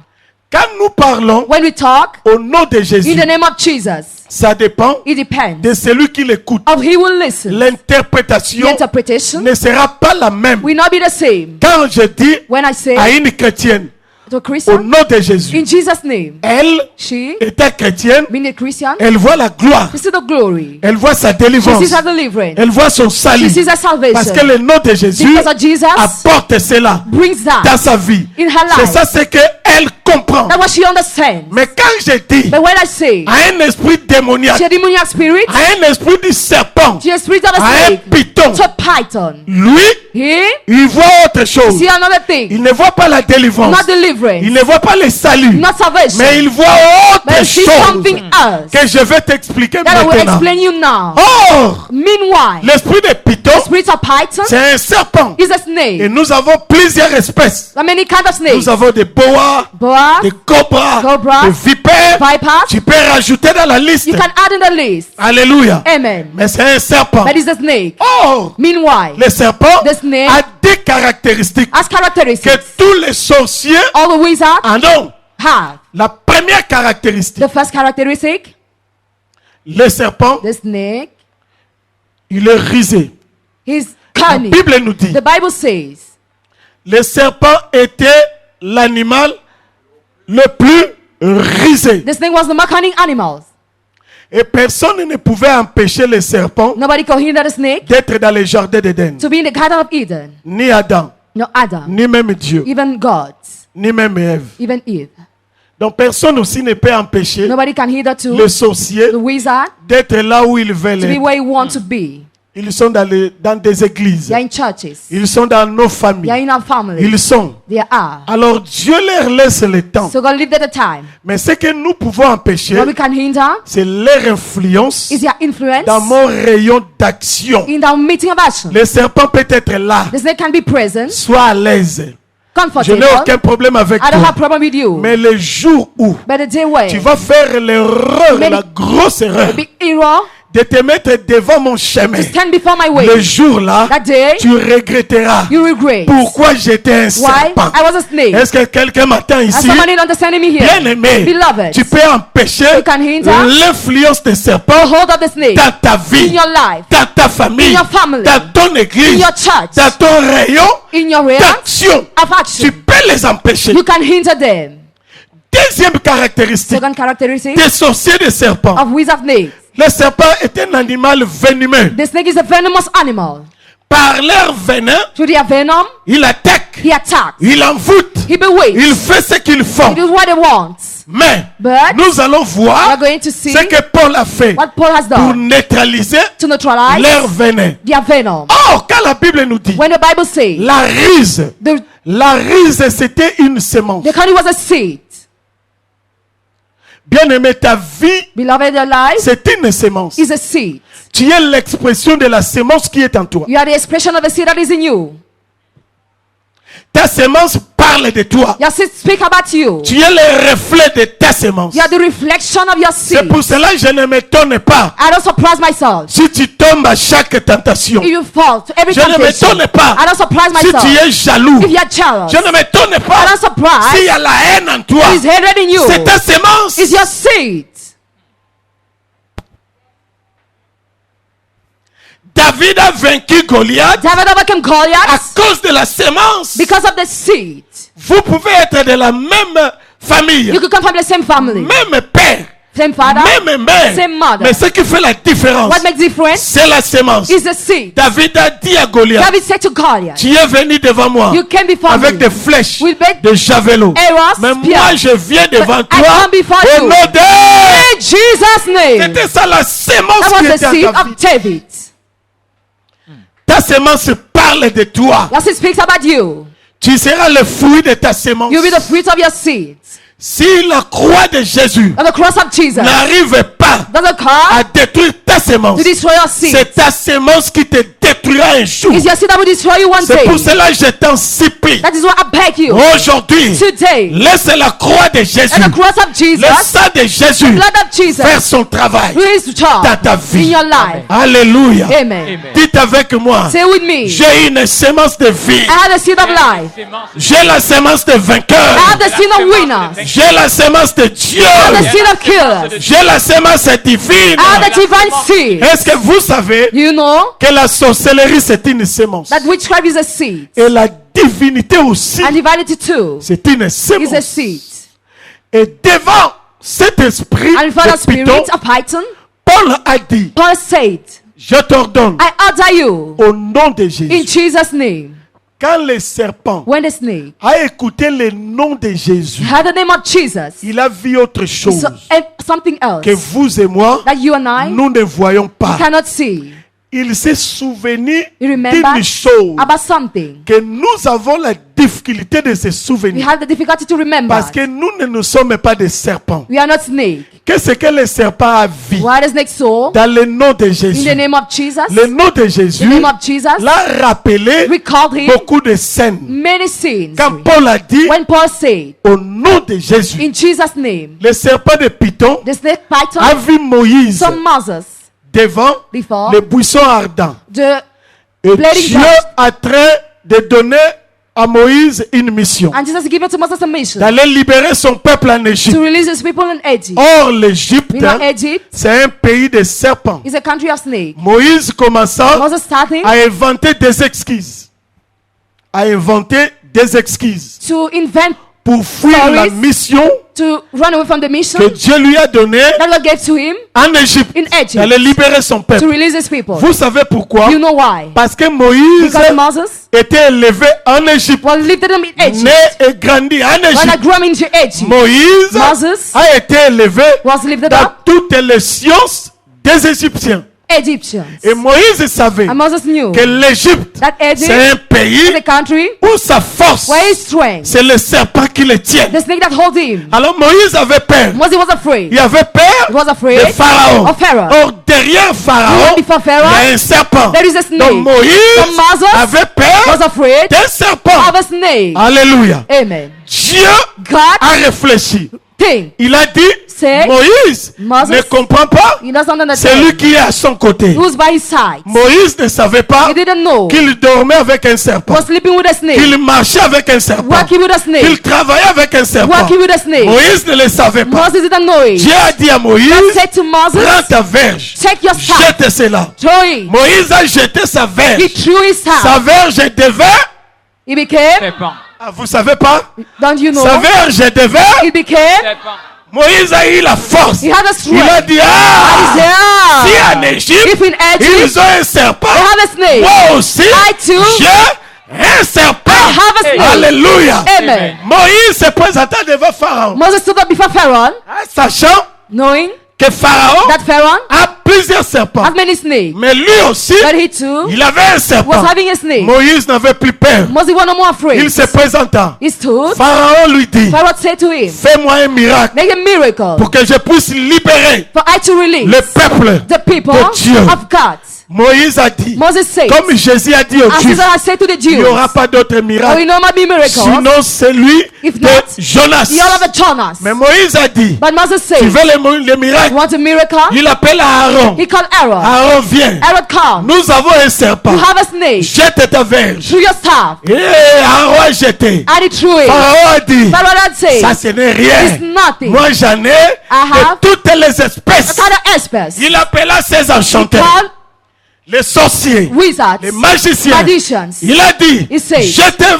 S1: Quand nous parlons
S2: When we talk
S1: au nom de
S2: in
S1: Jésus,
S2: the name of Jesus,
S1: ça dépend
S2: it depends
S1: de celui qui l'écoute.
S2: of he will listen. The
S1: L'interprétation
S2: interpretation
S1: ne sera pas la même.
S2: will not be the same.
S1: Quand je dis
S2: When I say
S1: à une chrétienne
S2: to a
S1: au
S2: Christian,
S1: nom de Jésus,
S2: in Jesus' name,
S1: elle,
S2: she,
S1: étant chrétienne,
S2: being a Christian,
S1: elle voit la gloire,
S2: she sees the glory.
S1: elle voit sa
S2: She
S1: délivrance,
S2: sees her deliverance.
S1: elle voit son salut.
S2: She sees her
S1: Parce que
S2: salvation.
S1: le nom de Jésus
S2: Because of Jesus
S1: apporte cela
S2: brings
S1: dans
S2: that
S1: sa vie.
S2: in her
S1: C'est
S2: life.
S1: ça ce qu'elle comprend.
S2: That's what she understands.
S1: Mais quand je dis
S2: But when I say
S1: à un esprit démoniaque,
S2: she a demoniac spirit,
S1: à un esprit du serpent,
S2: she a spirit of a
S1: à un
S2: snake,
S1: python,
S2: to a python,
S1: lui,
S2: he
S1: il voit autre chose.
S2: see another thing,
S1: Il ne voit pas la délivrance.
S2: not deliverance,
S1: Il ne voit pas le salut.
S2: not salvation,
S1: Mais il voit autre
S2: but see
S1: chose
S2: something else
S1: que je vais t'expliquer
S2: that I will
S1: maintenant.
S2: explain you now.
S1: Or,
S2: Meanwhile,
S1: l'esprit de python,
S2: the spirit of python
S1: c'est un serpent.
S2: is a
S1: Et
S2: snake.
S1: nous avons plusieurs espèces.
S2: There are many kinds of snakes.
S1: Nous avons des boas,
S2: Boa,
S1: des cobras,
S2: Cobra,
S1: des vipères.
S2: vipers.
S1: Tu peux rajouter dans la liste.
S2: You can add in the list.
S1: Alléluia.
S2: Amen.
S1: Mais c'est un serpent.
S2: But it's a snake.
S1: Or,
S2: Meanwhile,
S1: le serpent
S2: the snake
S1: a des caractéristiques
S2: has
S1: que
S2: characteristics
S1: tous les sorciers
S2: all the wizards
S1: en ont.
S2: have.
S1: La première caractéristique,
S2: The first characteristic,
S1: le serpent,
S2: the snake,
S1: il est risé.
S2: is
S1: La
S2: cunning.
S1: Bible nous dit,
S2: The Bible says
S1: le serpent était l'animal le plus risé.
S2: the snake was the more cunning animals.
S1: Et personne ne pouvait empêcher le serpent
S2: Nobody could hinder the snake
S1: d'être dans le jardin d'Éden.
S2: to be in the Garden of Eden.
S1: Ni Adam,
S2: No Adam,
S1: ni même Dieu,
S2: even God,
S1: ni même Ève.
S2: even Eve.
S1: Donc personne aussi ne peut empêcher
S2: Nobody can hinder
S1: le
S2: to
S1: sorcier
S2: the wizard
S1: d'être là où ils veulent
S2: to be
S1: être.
S2: where you want to be.
S1: Ils sont dans des églises.
S2: They are in churches.
S1: Ils sont dans nos
S2: They are
S1: familles.
S2: in our family.
S1: Ils sont.
S2: They are.
S1: Alors Dieu leur laisse le temps.
S2: So God lived at the time.
S1: Mais ce que nous pouvons empêcher,
S2: What we can hinder
S1: c'est leur influence
S2: is their influence
S1: dans mon rayon d'action.
S2: in our meeting of action.
S1: Le serpent peut être là.
S2: The snake can be present,
S1: Sois à l'aise. Je
S2: comfortable.
S1: n'ai aucun problème avec
S2: I don't have
S1: toi.
S2: problem with you.
S1: Mais le jour où
S2: But the day where
S1: tu vas faire l'erreur,
S2: Many-
S1: la grosse erreur
S2: the big error
S1: de te mettre devant mon chemin.
S2: to stand before my
S1: Le
S2: way.
S1: jour-là,
S2: That day,
S1: tu regretteras
S2: you regret.
S1: pourquoi j'étais un
S2: Why?
S1: serpent.
S2: I was a snake.
S1: Est-ce que quelqu'un m'attend
S2: Has
S1: ici?
S2: somebody understanding me here?
S1: Bien-aimé,
S2: Beloved,
S1: tu peux empêcher
S2: You can hinder
S1: l'influence des
S2: the
S1: serpents
S2: hold of the snake
S1: dans ta
S2: in
S1: vie,
S2: your life,
S1: dans ta famille,
S2: in your family,
S1: dans ton
S2: in
S1: église,
S2: your church,
S1: dans ton rayon
S2: in your realm
S1: d'action.
S2: of
S1: Tu
S2: action.
S1: peux les empêcher.
S2: You can hinder them.
S1: Deuxième caractéristique
S2: Second characteristic
S1: des sorciers des serpents.
S2: of wizard snakes.
S1: Le serpent est un animal venimeux.
S2: The snake is a venomous animal.
S1: Par leur venin,
S2: Through their venom,
S1: il attaque,
S2: he attacks.
S1: il envoûte,
S2: He bewitches.
S1: il fait ce qu'il
S2: He
S1: faut.
S2: does what he wants.
S1: Mais
S2: But
S1: nous allons
S2: we are
S1: voir
S2: going to see
S1: ce que Paul a fait
S2: what Paul has
S1: pour
S2: done
S1: neutraliser
S2: to neutralize
S1: leur venin.
S2: their venom.
S1: Or, quand la Bible nous dit
S2: When the Bible says
S1: la ruse c'était une semence.
S2: the candy was a seed,
S1: Bien-aimé, ta vie,
S2: beloved, your life
S1: c'est une semence.
S2: is a seed.
S1: Tu es l'expression de la semence qui est en toi.
S2: You are the expression of the seed that is in you.
S1: Ta semence parle de toi.
S2: Your seed speak about you.
S1: Tu es le reflet de ta semence.
S2: You are the reflection of your
S1: C'est
S2: seed.
S1: pour cela que je ne m'étonne pas
S2: I don't surprise myself.
S1: si tu tombes à chaque tentation.
S2: If you fall to every
S1: Je ne
S2: temptation,
S1: m'étonne pas
S2: I don't surprise
S1: si
S2: myself.
S1: tu es jaloux.
S2: If you are jealous,
S1: Je ne m'étonne
S2: I
S1: pas
S2: don't surprise.
S1: s'il y a la haine en toi.
S2: His hatred in you
S1: C'est ta semence.
S2: is your seed.
S1: David a vaincu Goliath
S2: David overcame
S1: à
S2: Goliath
S1: cause de la semence.
S2: because of the seed.
S1: Vous pouvez être de la même famille,
S2: You could come from the same family,
S1: même père,
S2: same father,
S1: même mère.
S2: same mother.
S1: Mais ce qui fait la différence,
S2: What makes difference
S1: c'est la semence.
S2: is the seed.
S1: David a dit à Goliath,
S2: David said to Goliath,
S1: tu es venu devant moi
S2: you came before
S1: avec
S2: me
S1: des flèches,
S2: with big
S1: des javelots.
S2: arrows,
S1: Mais
S2: spear.
S1: moi, je viens devant
S2: But I
S1: toi
S2: come before
S1: au
S2: you.
S1: nom de...
S2: In Jesus' name.
S1: C'était ça la semence
S2: That
S1: qui
S2: was the
S1: était
S2: seed
S1: en ta vie.
S2: of David.
S1: Ta semence parle de toi.
S2: Your seed speaks about you.
S1: Tu seras le fruit de ta semence.
S2: You'll be the fruit of your seed.
S1: Si la croix de Jésus
S2: On the cross of Jesus
S1: n'arrive pas
S2: doesn't
S1: à
S2: come
S1: détruire ta semence,
S2: to destroy your seed.
S1: c'est ta semence qui te détruira un jour.
S2: It's your seed that will destroy you one
S1: C'est
S2: day.
S1: pour cela que je t'en supplie.
S2: That is why I beg you
S1: Aujourd'hui,
S2: today.
S1: laisse la croix de Jésus,
S2: And the cross of
S1: le
S2: Jesus,
S1: sang de Jésus,
S2: blood of Jesus,
S1: faire son travail
S2: do his job
S1: dans ta vie.
S2: in your life.
S1: Alléluia.
S2: Amen.
S3: Amen.
S1: Dites avec moi,
S2: Say with me.
S1: j'ai une semence de vie.
S2: I have the seed of life.
S1: J'ai la semence de
S2: I
S1: vainqueur.
S2: have the seed of winners.
S1: J'ai la semence de Dieu.
S2: I have the seed of killers.
S1: J'ai la semence divine.
S2: I have the divine seed.
S1: Est-ce que vous savez
S2: You know
S1: que la sorcellerie c'est une semence
S2: that witchcraft is a seed.
S1: et la divinité aussi
S2: And divinity too
S1: c'est une
S2: is a
S1: semence.
S2: seed.
S1: Et devant cet esprit
S2: And for the
S1: de
S2: spirit
S1: Python,
S2: of Python,
S1: Paul a dit,
S2: Paul said,
S1: je t'ordonne
S2: I order you
S1: au nom de
S2: in
S1: Jésus.
S2: Jesus' name.
S1: Quand le serpent
S2: When the snake
S1: a écouté le nom de Jésus,
S2: heard the name of Jesus,
S1: il a vu autre chose
S2: so, something else
S1: que vous et moi,
S2: that you and I
S1: nous ne voyons pas.
S2: cannot see.
S1: Il s'est souvenu
S2: You remember
S1: d'une chose
S2: about something.
S1: que nous avons la difficulté de se
S2: We
S1: souvenir.
S2: have the difficulty to remember.
S1: Parce que nous ne sommes pas des serpents.
S2: We are not snake.
S1: Qu'est-ce que le serpent a vu
S2: Why the snake saw
S1: dans le nom de
S2: in
S1: Jésus?
S2: the name of Jesus?
S1: Le nom de
S2: The
S1: Jésus
S2: name of Jesus
S1: l'a rappelé
S2: recalled him
S1: beaucoup de scènes.
S2: many sins.
S1: Quand Paul a dit
S2: When Paul said,
S1: au nom de Jésus,
S2: in Jesus' name,
S1: le serpent de Python
S2: the snake python
S1: a vu Moïse
S2: saw Moses
S1: devant
S2: before
S1: le buisson ardent.
S2: the
S1: Et
S2: Bleeding
S1: Dieu
S2: bush.
S1: a train de donner à Moïse une mission,
S2: and Jesus gave it to Moses a mission
S1: d'aller libérer son peuple en
S2: to
S1: Égypte.
S2: release his people in Egypt.
S1: Or, l'Égypte,
S2: You know, Egypt
S1: c'est un pays de serpents.
S2: is a country of snakes.
S1: Moïse commença
S2: Moses starting
S1: à inventer des excuses. À inventer des excuses
S2: to invent,
S1: pour fuir la
S2: Stories.
S1: mission
S2: to run away from the mission
S1: que Dieu lui a donnée
S2: that God gave to him
S1: en Égypte.
S2: in Egypt
S1: D'aller libérer son
S2: to
S1: peuple.
S2: release his people.
S1: Vous savez pourquoi?
S2: You know why?
S1: Parce que Moïse
S2: Because Moses
S1: était élevé en Égypte.
S2: was lifted up in Egypt.
S1: Né et grandi en
S2: When I
S1: Égypte.
S2: grew up into Egypt,
S1: Moïse
S2: Moses
S1: a été élevé
S2: was lifted
S1: dans
S2: up
S1: toutes les sciences des Égyptiens.
S2: Egyptians.
S1: Et Moïse savait
S2: And Moses knew
S1: que l'Égypte,
S2: that
S1: c'est
S2: Egypt
S1: un
S2: is
S1: pays
S2: a country
S1: où sa force,
S2: where his strength,
S1: c'est le serpent qui le tient.
S2: the snake that holds him.
S1: Alors Moïse avait peur.
S2: Moses was afraid.
S1: Il avait peur
S2: He was
S1: de
S2: afraid
S1: Pharaon.
S2: of Pharaoh.
S1: Or, derrière Pharaon,
S2: Before
S1: il
S2: Pharaoh,
S1: y a un serpent.
S2: there is a snake.
S1: Donc Moïse
S2: So Moses
S1: avait peur
S2: was afraid
S1: d'un serpent.
S2: of a snake.
S1: Alléluia.
S2: Amen.
S1: Dieu
S2: God
S1: a réfléchi.
S2: think.
S1: Il a dit,
S2: Say,
S1: Moïse
S2: Moses,
S1: ne comprend pas.
S2: He doesn't
S1: C'est lui
S2: understand.
S1: qui est à son côté.
S2: Who's by his side?
S1: Moïse ne savait pas
S2: He didn't know.
S1: qu'il dormait avec un serpent,
S2: Was sleeping with a snake.
S1: qu'il marchait avec un serpent,
S2: Walking with a
S1: qu'il
S2: snake.
S1: travaillait avec un serpent.
S2: Walking with a snake.
S1: Moïse ne le savait pas.
S2: Moses didn't know it.
S1: Dieu a dit à Moïse,
S2: God said to Moses,
S1: prends ta verge,
S2: take your staff.
S1: jette cela.
S2: Throw it.
S1: Moïse a jeté sa
S2: He
S1: verge.
S2: threw his
S1: Sa
S2: staff.
S1: verge devait,
S2: He became,
S3: Serpent.
S1: ah, vous savez pas,
S2: don't you know?
S1: sa verge devait,
S2: He became,
S3: Serpent.
S1: Moïse a eu la force.
S2: he had a
S1: Il a
S2: strength.
S1: dit, ah, si en
S2: Yeah.
S1: Égypte,
S2: If in Egypt,
S1: ils ont un serpent,
S2: they have a snake.
S1: moi aussi,
S2: I too,
S1: j'ai un serpent.
S2: I have a snake.
S1: Alléluia.
S2: Amen.
S1: Moïse se présentait devant Pharaon,
S2: Moses stood up before Pharaoh,
S1: sachant
S2: knowing
S1: que Pharaon
S2: that Pharaoh
S1: a plusieurs serpents.
S2: has many snakes.
S1: Mais lui aussi,
S2: But he too
S1: il avait un serpent.
S2: was having a snake.
S1: Moïse n'avait plus peur.
S2: Moses was no more afraid.
S1: Il se présenta.
S2: He stood.
S1: Pharaon lui dit,
S2: Pharaoh said to him,
S1: fais-moi un miracle
S2: make a miracle
S1: pour que je puisse libérer
S2: for I to release
S1: le peuple.
S2: the people
S1: de Dieu.
S2: of God.
S1: Moïse a dit,
S2: Moses said,
S1: comme Jésus a dit aux
S2: as
S1: Juifs,
S2: Jesus has said to the
S1: il
S2: Jews,
S1: n'y aura pas d'autre
S2: there
S1: miracle,
S2: will no more be miracles.
S1: sinon celui
S2: If
S1: de
S2: not,
S1: Jonas.
S2: you all have a Jonas.
S1: Mais Moïse a dit,
S2: But Moses
S1: tu
S2: said,
S1: veux le miracle?
S2: you want a miracle?
S1: Il appelle Aaron.
S2: He called Aaron.
S1: Aaron vient.
S2: Aaron come.
S1: Nous avons un serpent.
S2: You have a snake.
S1: Jette ta verge.
S2: Through your staff.
S1: Et Aaron a jeté.
S2: And he threw it.
S1: Pharaon a dit,
S2: Pharaoh had said,
S1: ça ce n'est rien.
S2: it's nothing.
S1: Moi j'en ai
S2: have
S1: de toutes les
S2: What
S1: espèces.
S2: kind of experts?
S1: Il appela ses
S2: He
S1: enchanteurs,
S2: called
S1: les sorciers,
S2: wizards,
S1: les magiciens.
S2: magicians.
S1: Il a dit,
S2: He said,
S1: jetez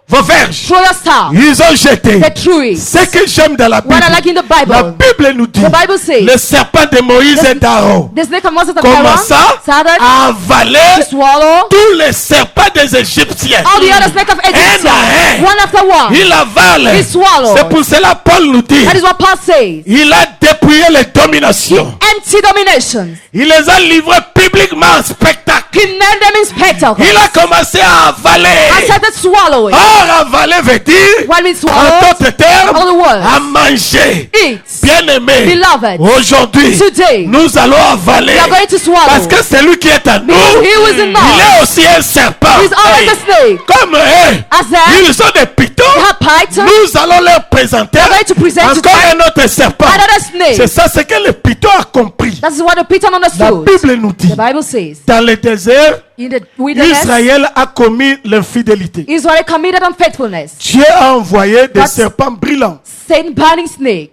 S1: vos verges.
S2: Throw your staff.
S1: Ils ont jeté.
S2: They threw it.
S1: Ce que j'aime dans la Bible,
S2: What I like in the
S1: la
S2: Bible,
S1: Bible nous dit,
S2: the Bible says,
S1: le serpent de Moïse et d'Aaron
S2: the snake of Moses and Aaron
S1: commença
S2: started
S1: à
S2: to
S1: avaler
S2: swallow
S1: tous les serpents des Égyptiens.
S2: all the other snakes of Egypt,
S1: un.
S2: one after one.
S1: Il avale.
S2: He swallowed.
S1: C'est pour cela Paul nous dit,
S2: That is what Paul says.
S1: il a dépouillé les dominations.
S2: Empty dominations.
S1: Il les a livrés publiquement en spectacle.
S2: He named them in spectacle.
S1: Il a commencé à avaler.
S2: I started swallowing.
S1: Or, avaler veut dire,
S2: What means
S1: en
S2: swallow?
S1: d'autres termes,
S2: All the words.
S1: à manger.
S2: Eat.
S1: Bien-aimé,
S2: Beloved.
S1: aujourd'hui,
S2: Today.
S1: nous allons avaler.
S2: We are going to swallow.
S1: Parce que celui qui est à nous,
S2: He who is in
S1: il
S2: us
S1: est aussi un serpent.
S2: is always a snake.
S1: Comme eux,
S2: As them,
S1: ils ont des pitons.
S2: they have python.
S1: Nous allons leur présenter
S2: We are going to present to
S1: encore
S2: them
S1: un autre serpent.
S2: another
S1: C'est
S2: snake.
S1: ça ce que le piton a compris.
S2: That is what the Python
S1: La
S2: understood.
S1: Bible nous dit,
S2: The Bible says,
S1: dans le désert,
S2: in the wilderness,
S1: Israël a commis l'infidélité.
S2: Israel committed unfaithfulness.
S1: Dieu a envoyé des
S2: That's-
S1: serpents brillants.
S2: Satan burning snake.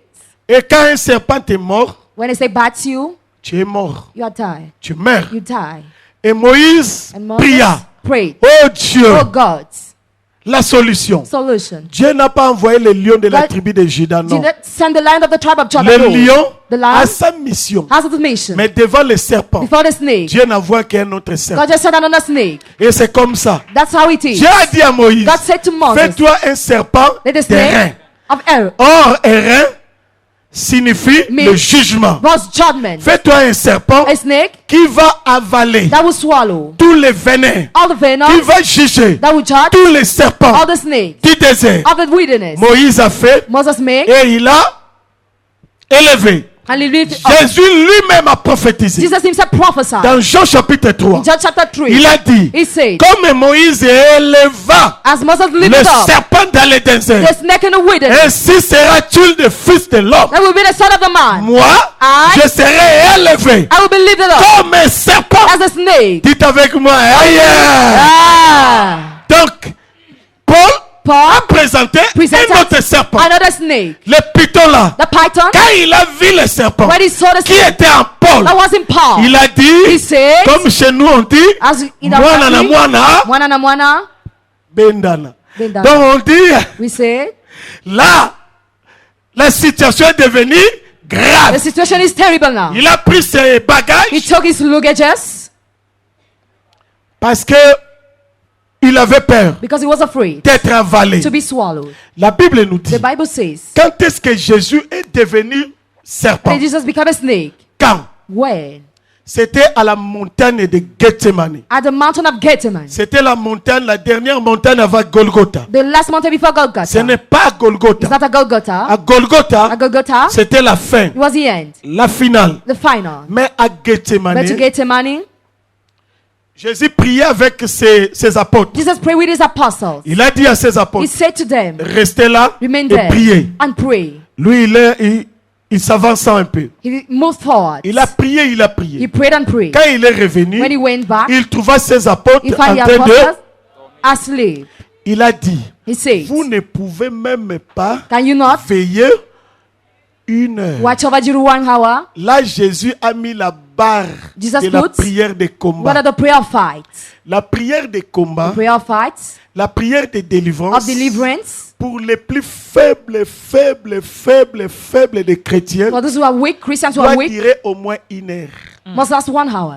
S1: Et quand un serpent est mort,
S2: When they say bite you,
S1: tu es mort.
S2: you are die.
S1: Tu meurs.
S2: You die.
S1: Et Moïse
S2: And Moses
S1: pria.
S2: prayed.
S1: Oh Dieu,
S2: Oh God,
S1: la solution.
S2: solution.
S1: Dieu n'a pas envoyé le lion de la
S2: God
S1: tribu de Juda, non.
S2: Did not send the lion of the tribe of Judah.
S1: Le
S2: no.
S1: lion
S2: The
S1: a
S2: lion
S1: sa mission.
S2: has a mission.
S1: Mais devant le serpent,
S2: Before the snake,
S1: Dieu n'envoie qu'un autre serpent.
S2: God just sent another snake.
S1: Et c'est comme ça.
S2: That's how it is.
S1: Dieu a dit à Moïse,
S2: God said to Moses,
S1: fais-toi un serpent
S2: let the
S1: d'airain.
S2: snake of Aaron
S1: Or, airain signifie
S2: Me-
S1: le jugement.
S2: was judgment.
S1: Fais-toi un serpent
S2: A snake
S1: qui va avaler
S2: that will swallow
S1: tous les venins,
S2: all the
S1: qui
S2: venom,
S1: va juger
S2: that will judge
S1: tous les serpents
S2: all the snakes
S1: du désert.
S2: of the wilderness.
S1: Moïse a fait
S2: Moses made
S1: et il a élevé.
S2: and he lifted up.
S1: Jésus lui-même a prophétisé.
S2: Jesus himself prophesied.
S1: Dans Jean chapitre 3,
S2: In John chapter 3,
S1: il a dit,
S2: he said,
S1: comme Moïse éleva
S2: as Moses
S1: le
S2: lifted up
S1: serpent dans le désert,
S2: the snake in the wilderness,
S1: ainsi sera-t-il le fils de l'homme.
S2: that will be the son of the man.
S1: Moi,
S2: I-
S1: je serai élevé
S2: I will be lifted up
S1: comme un serpent.
S2: as a snake.
S1: Dites avec moi, aïe.
S2: Ah.
S1: Donc, Paul a
S2: Paul
S1: présenté
S2: presented
S1: un autre serpent.
S2: another snake.
S1: Le python là,
S2: The python,
S1: quand il a vu le serpent
S2: when he saw the
S1: qui
S2: snake
S1: était en Paul,
S2: that was in Paul,
S1: il a
S2: he
S1: dit,
S2: said,
S1: comme chez nous on dit,
S2: as in our
S1: mwana na
S2: country,
S1: mwana,
S2: mwana na mwana,
S1: bendana.
S2: bendana.
S1: Donc on dit,
S2: We said,
S1: là, la situation est devenue
S2: the
S1: grave.
S2: situation is terrible now.
S1: Il a pris ses
S2: He
S1: bagages
S2: took his luggages
S1: parce que il avait peur
S2: because he was afraid
S1: d'être avalé.
S2: to be swallowed.
S1: La Bible nous dit,
S2: The Bible says
S1: quand est-ce que Jésus est devenu serpent?
S2: that Jesus became a snake.
S1: Quand?
S2: When?
S1: C'était à la montagne de Gethsemane.
S2: At the mountain of Gethsemane.
S1: C'était la montagne, la dernière montagne avant Golgotha.
S2: The last mountain before
S1: Ce
S2: Golgotha.
S1: n'est pas
S2: It's
S1: Golgotha.
S2: not a Golgotha.
S1: À Golgotha,
S2: At Golgotha,
S1: c'était la fin,
S2: it was the end,
S1: la finale.
S2: the final.
S1: Mais à
S2: But to
S1: Gethsemane,
S2: Gethsemane,
S1: Jésus priait avec ses apôtres.
S2: Jesus prayed with his apostles.
S1: Il a dit à ses
S2: He
S1: apôtres,
S2: said to them,
S1: restez là
S2: remain
S1: et
S2: there
S1: priez.
S2: and pray.
S1: Lui, il s'avança un peu.
S2: He moved forward.
S1: Il a prié, il a
S2: He
S1: prié.
S2: prayed and prayed.
S1: Quand il est revenu,
S2: When he went back,
S1: il trouva ses apôtres
S2: he
S1: en
S2: found the
S1: train de...
S2: apostles asleep.
S1: Il a dit,
S2: He said,
S1: vous ne pouvez même pas
S2: can you not
S1: veiller 1 heure.
S2: watch over you 1 hour?
S1: Là, Jésus a mis la barre
S2: Jesus
S1: de la
S2: puts
S1: prière de
S2: What
S1: combat.
S2: are the prayer of fights?
S1: La prière de combat,
S2: Prayer of fights,
S1: la prière de délivrance
S2: of deliverance.
S1: pour les plus faibles des chrétiens
S2: For those who are weak, Christians who
S1: doit
S2: are weak,
S1: durer au moins 1 heure.
S2: must last 1 hour.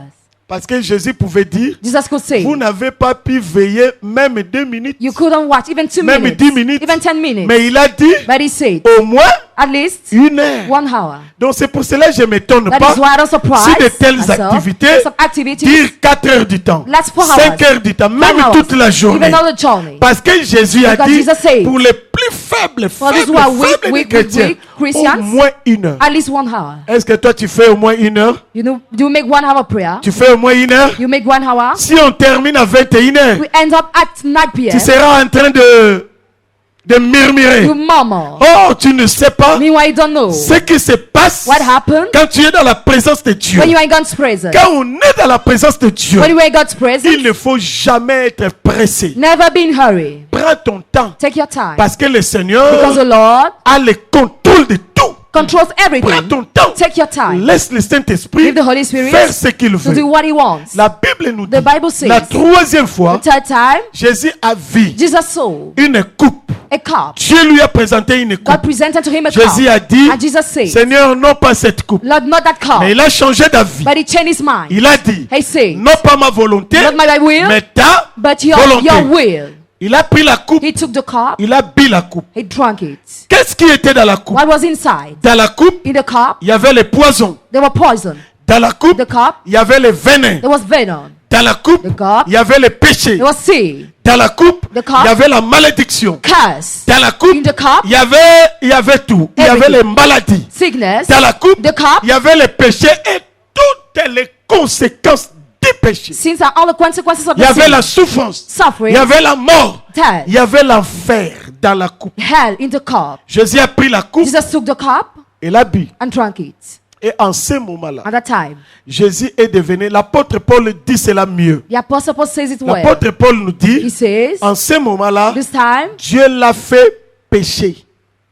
S1: Parce que Jésus pouvait dire,
S2: Jesus could say,
S1: vous n'avez pas pu veiller même 2 minutes,
S2: you couldn't watch even 2
S1: même
S2: minutes,
S1: 10 minutes.
S2: even 10 minutes.
S1: Mais il a dit
S2: But he said,
S1: au moins
S2: at least
S1: 1 heure.
S2: 1 hour.
S1: Donc c'est pour cela que je ne m'étonne
S2: That
S1: pas
S2: is why I don't surprise
S1: si de telles
S2: myself.
S1: activités
S2: Some activities,
S1: dire 4 heures du temps,
S2: Let's 4
S1: 5
S2: hours,
S1: heures du temps,
S2: 10
S1: même
S2: hours,
S1: toute la journée.
S2: even all the journey.
S1: Parce que Jésus a
S2: Because
S1: dit
S2: Jesus said,
S1: pour les plus faibles,
S2: for those who are weak,
S1: des
S2: weak,
S1: chrétiens,
S2: weak Christians,
S1: au moins 1 heure.
S2: at least 1 hour.
S1: Est-ce que toi tu fais au moins 1 heure?
S2: You know, you make 1 hour prayer.
S1: Tu fais au moins 1 heure?
S2: You make 1 hour.
S1: Si on termine à 21 heures,
S2: We end up at 9
S1: tu
S2: p.m.
S1: seras en train de murmurer.
S2: You murmur.
S1: Oh, tu ne sais pas
S2: Meanwhile, you don't know
S1: ce qui se passe
S2: what happened
S1: quand tu es dans la présence de Dieu.
S2: when you are in God's presence.
S1: Quand on est dans la présence de Dieu,
S2: When you are in God's presence,
S1: il ne faut jamais être pressé.
S2: never be in hurry.
S1: Prends ton temps.
S2: Take your time.
S1: Parce que le Seigneur
S2: Because the Lord
S1: a le contrôle de tout.
S2: controls
S1: Prends
S2: everything.
S1: ton temps.
S2: Take your time.
S1: Laisse le Saint-Esprit
S2: Give the Holy Spirit
S1: faire ce qu'il
S2: to
S1: veut.
S2: do what He wants.
S1: La Bible nous dit,
S2: The Bible says,
S1: la troisième fois,
S2: The third time,
S1: Jésus a vu
S2: Jesus saw
S1: une coupe.
S2: a cup.
S1: Dieu lui a présenté une coupe.
S2: God presented to him a
S1: Jésus
S2: cup.
S1: a dit,
S2: And Jesus said,
S1: Seigneur, non pas cette coupe.
S2: Lord, not that cup.
S1: Mais il a changé d'avis.
S2: But he changed his mind.
S1: Il a dit,
S2: He said,
S1: non pas ma volonté,
S2: not my will,
S1: mais ta
S2: but your
S1: volonté.
S2: will.
S1: Il a pris la coupe,
S2: He took the cup.
S1: il a bu la coupe.
S2: He drank it.
S1: Qu'est-ce qui était dans la coupe?
S2: What was inside?
S1: Dans la coupe,
S2: In the cup,
S1: il y avait le poison.
S2: there were poison.
S1: Dans la coupe,
S2: The cup,
S1: il y avait le venin.
S2: there was venom.
S1: Dans la coupe,
S2: The cup,
S1: il y avait le péché.
S2: there was sin.
S1: Dans la coupe,
S2: The cup,
S1: il y avait la malédiction.
S2: Curse.
S1: Dans la coupe,
S2: In the cup,
S1: il y avait tout. Il y avait les maladies.
S2: sickness.
S1: Dans la coupe,
S2: The cup,
S1: il y avait le péché et toutes les conséquences du péché.
S2: sins are all the consequences of
S1: Il y
S2: the
S1: avait
S2: sin.
S1: la souffrance. Il
S2: Suffering,
S1: y avait la mort.
S2: death,
S1: Il y avait l'enfer dans la coupe.
S2: hell in the cup.
S1: Jésus a pris la coupe
S2: Jesus took the cup
S1: et l'a bu.
S2: and drank it.
S1: Et en ce moment-là,
S2: At that time,
S1: Jésus est devenu, l'apôtre Paul dit cela mieux.
S2: the apostle Paul says it well.
S1: L'apôtre Paul nous
S2: He
S1: dit,
S2: says,
S1: en ce moment-là,
S2: this time,
S1: Dieu l'a fait pécher.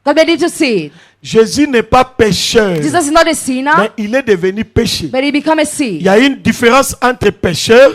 S2: God made him to sin.
S1: Jésus n'est pas pécheur,
S2: Jesus is not a sinner,
S1: mais il est devenu péché.
S2: but he became a
S1: Il
S2: sin.
S1: y a une différence entre pécheur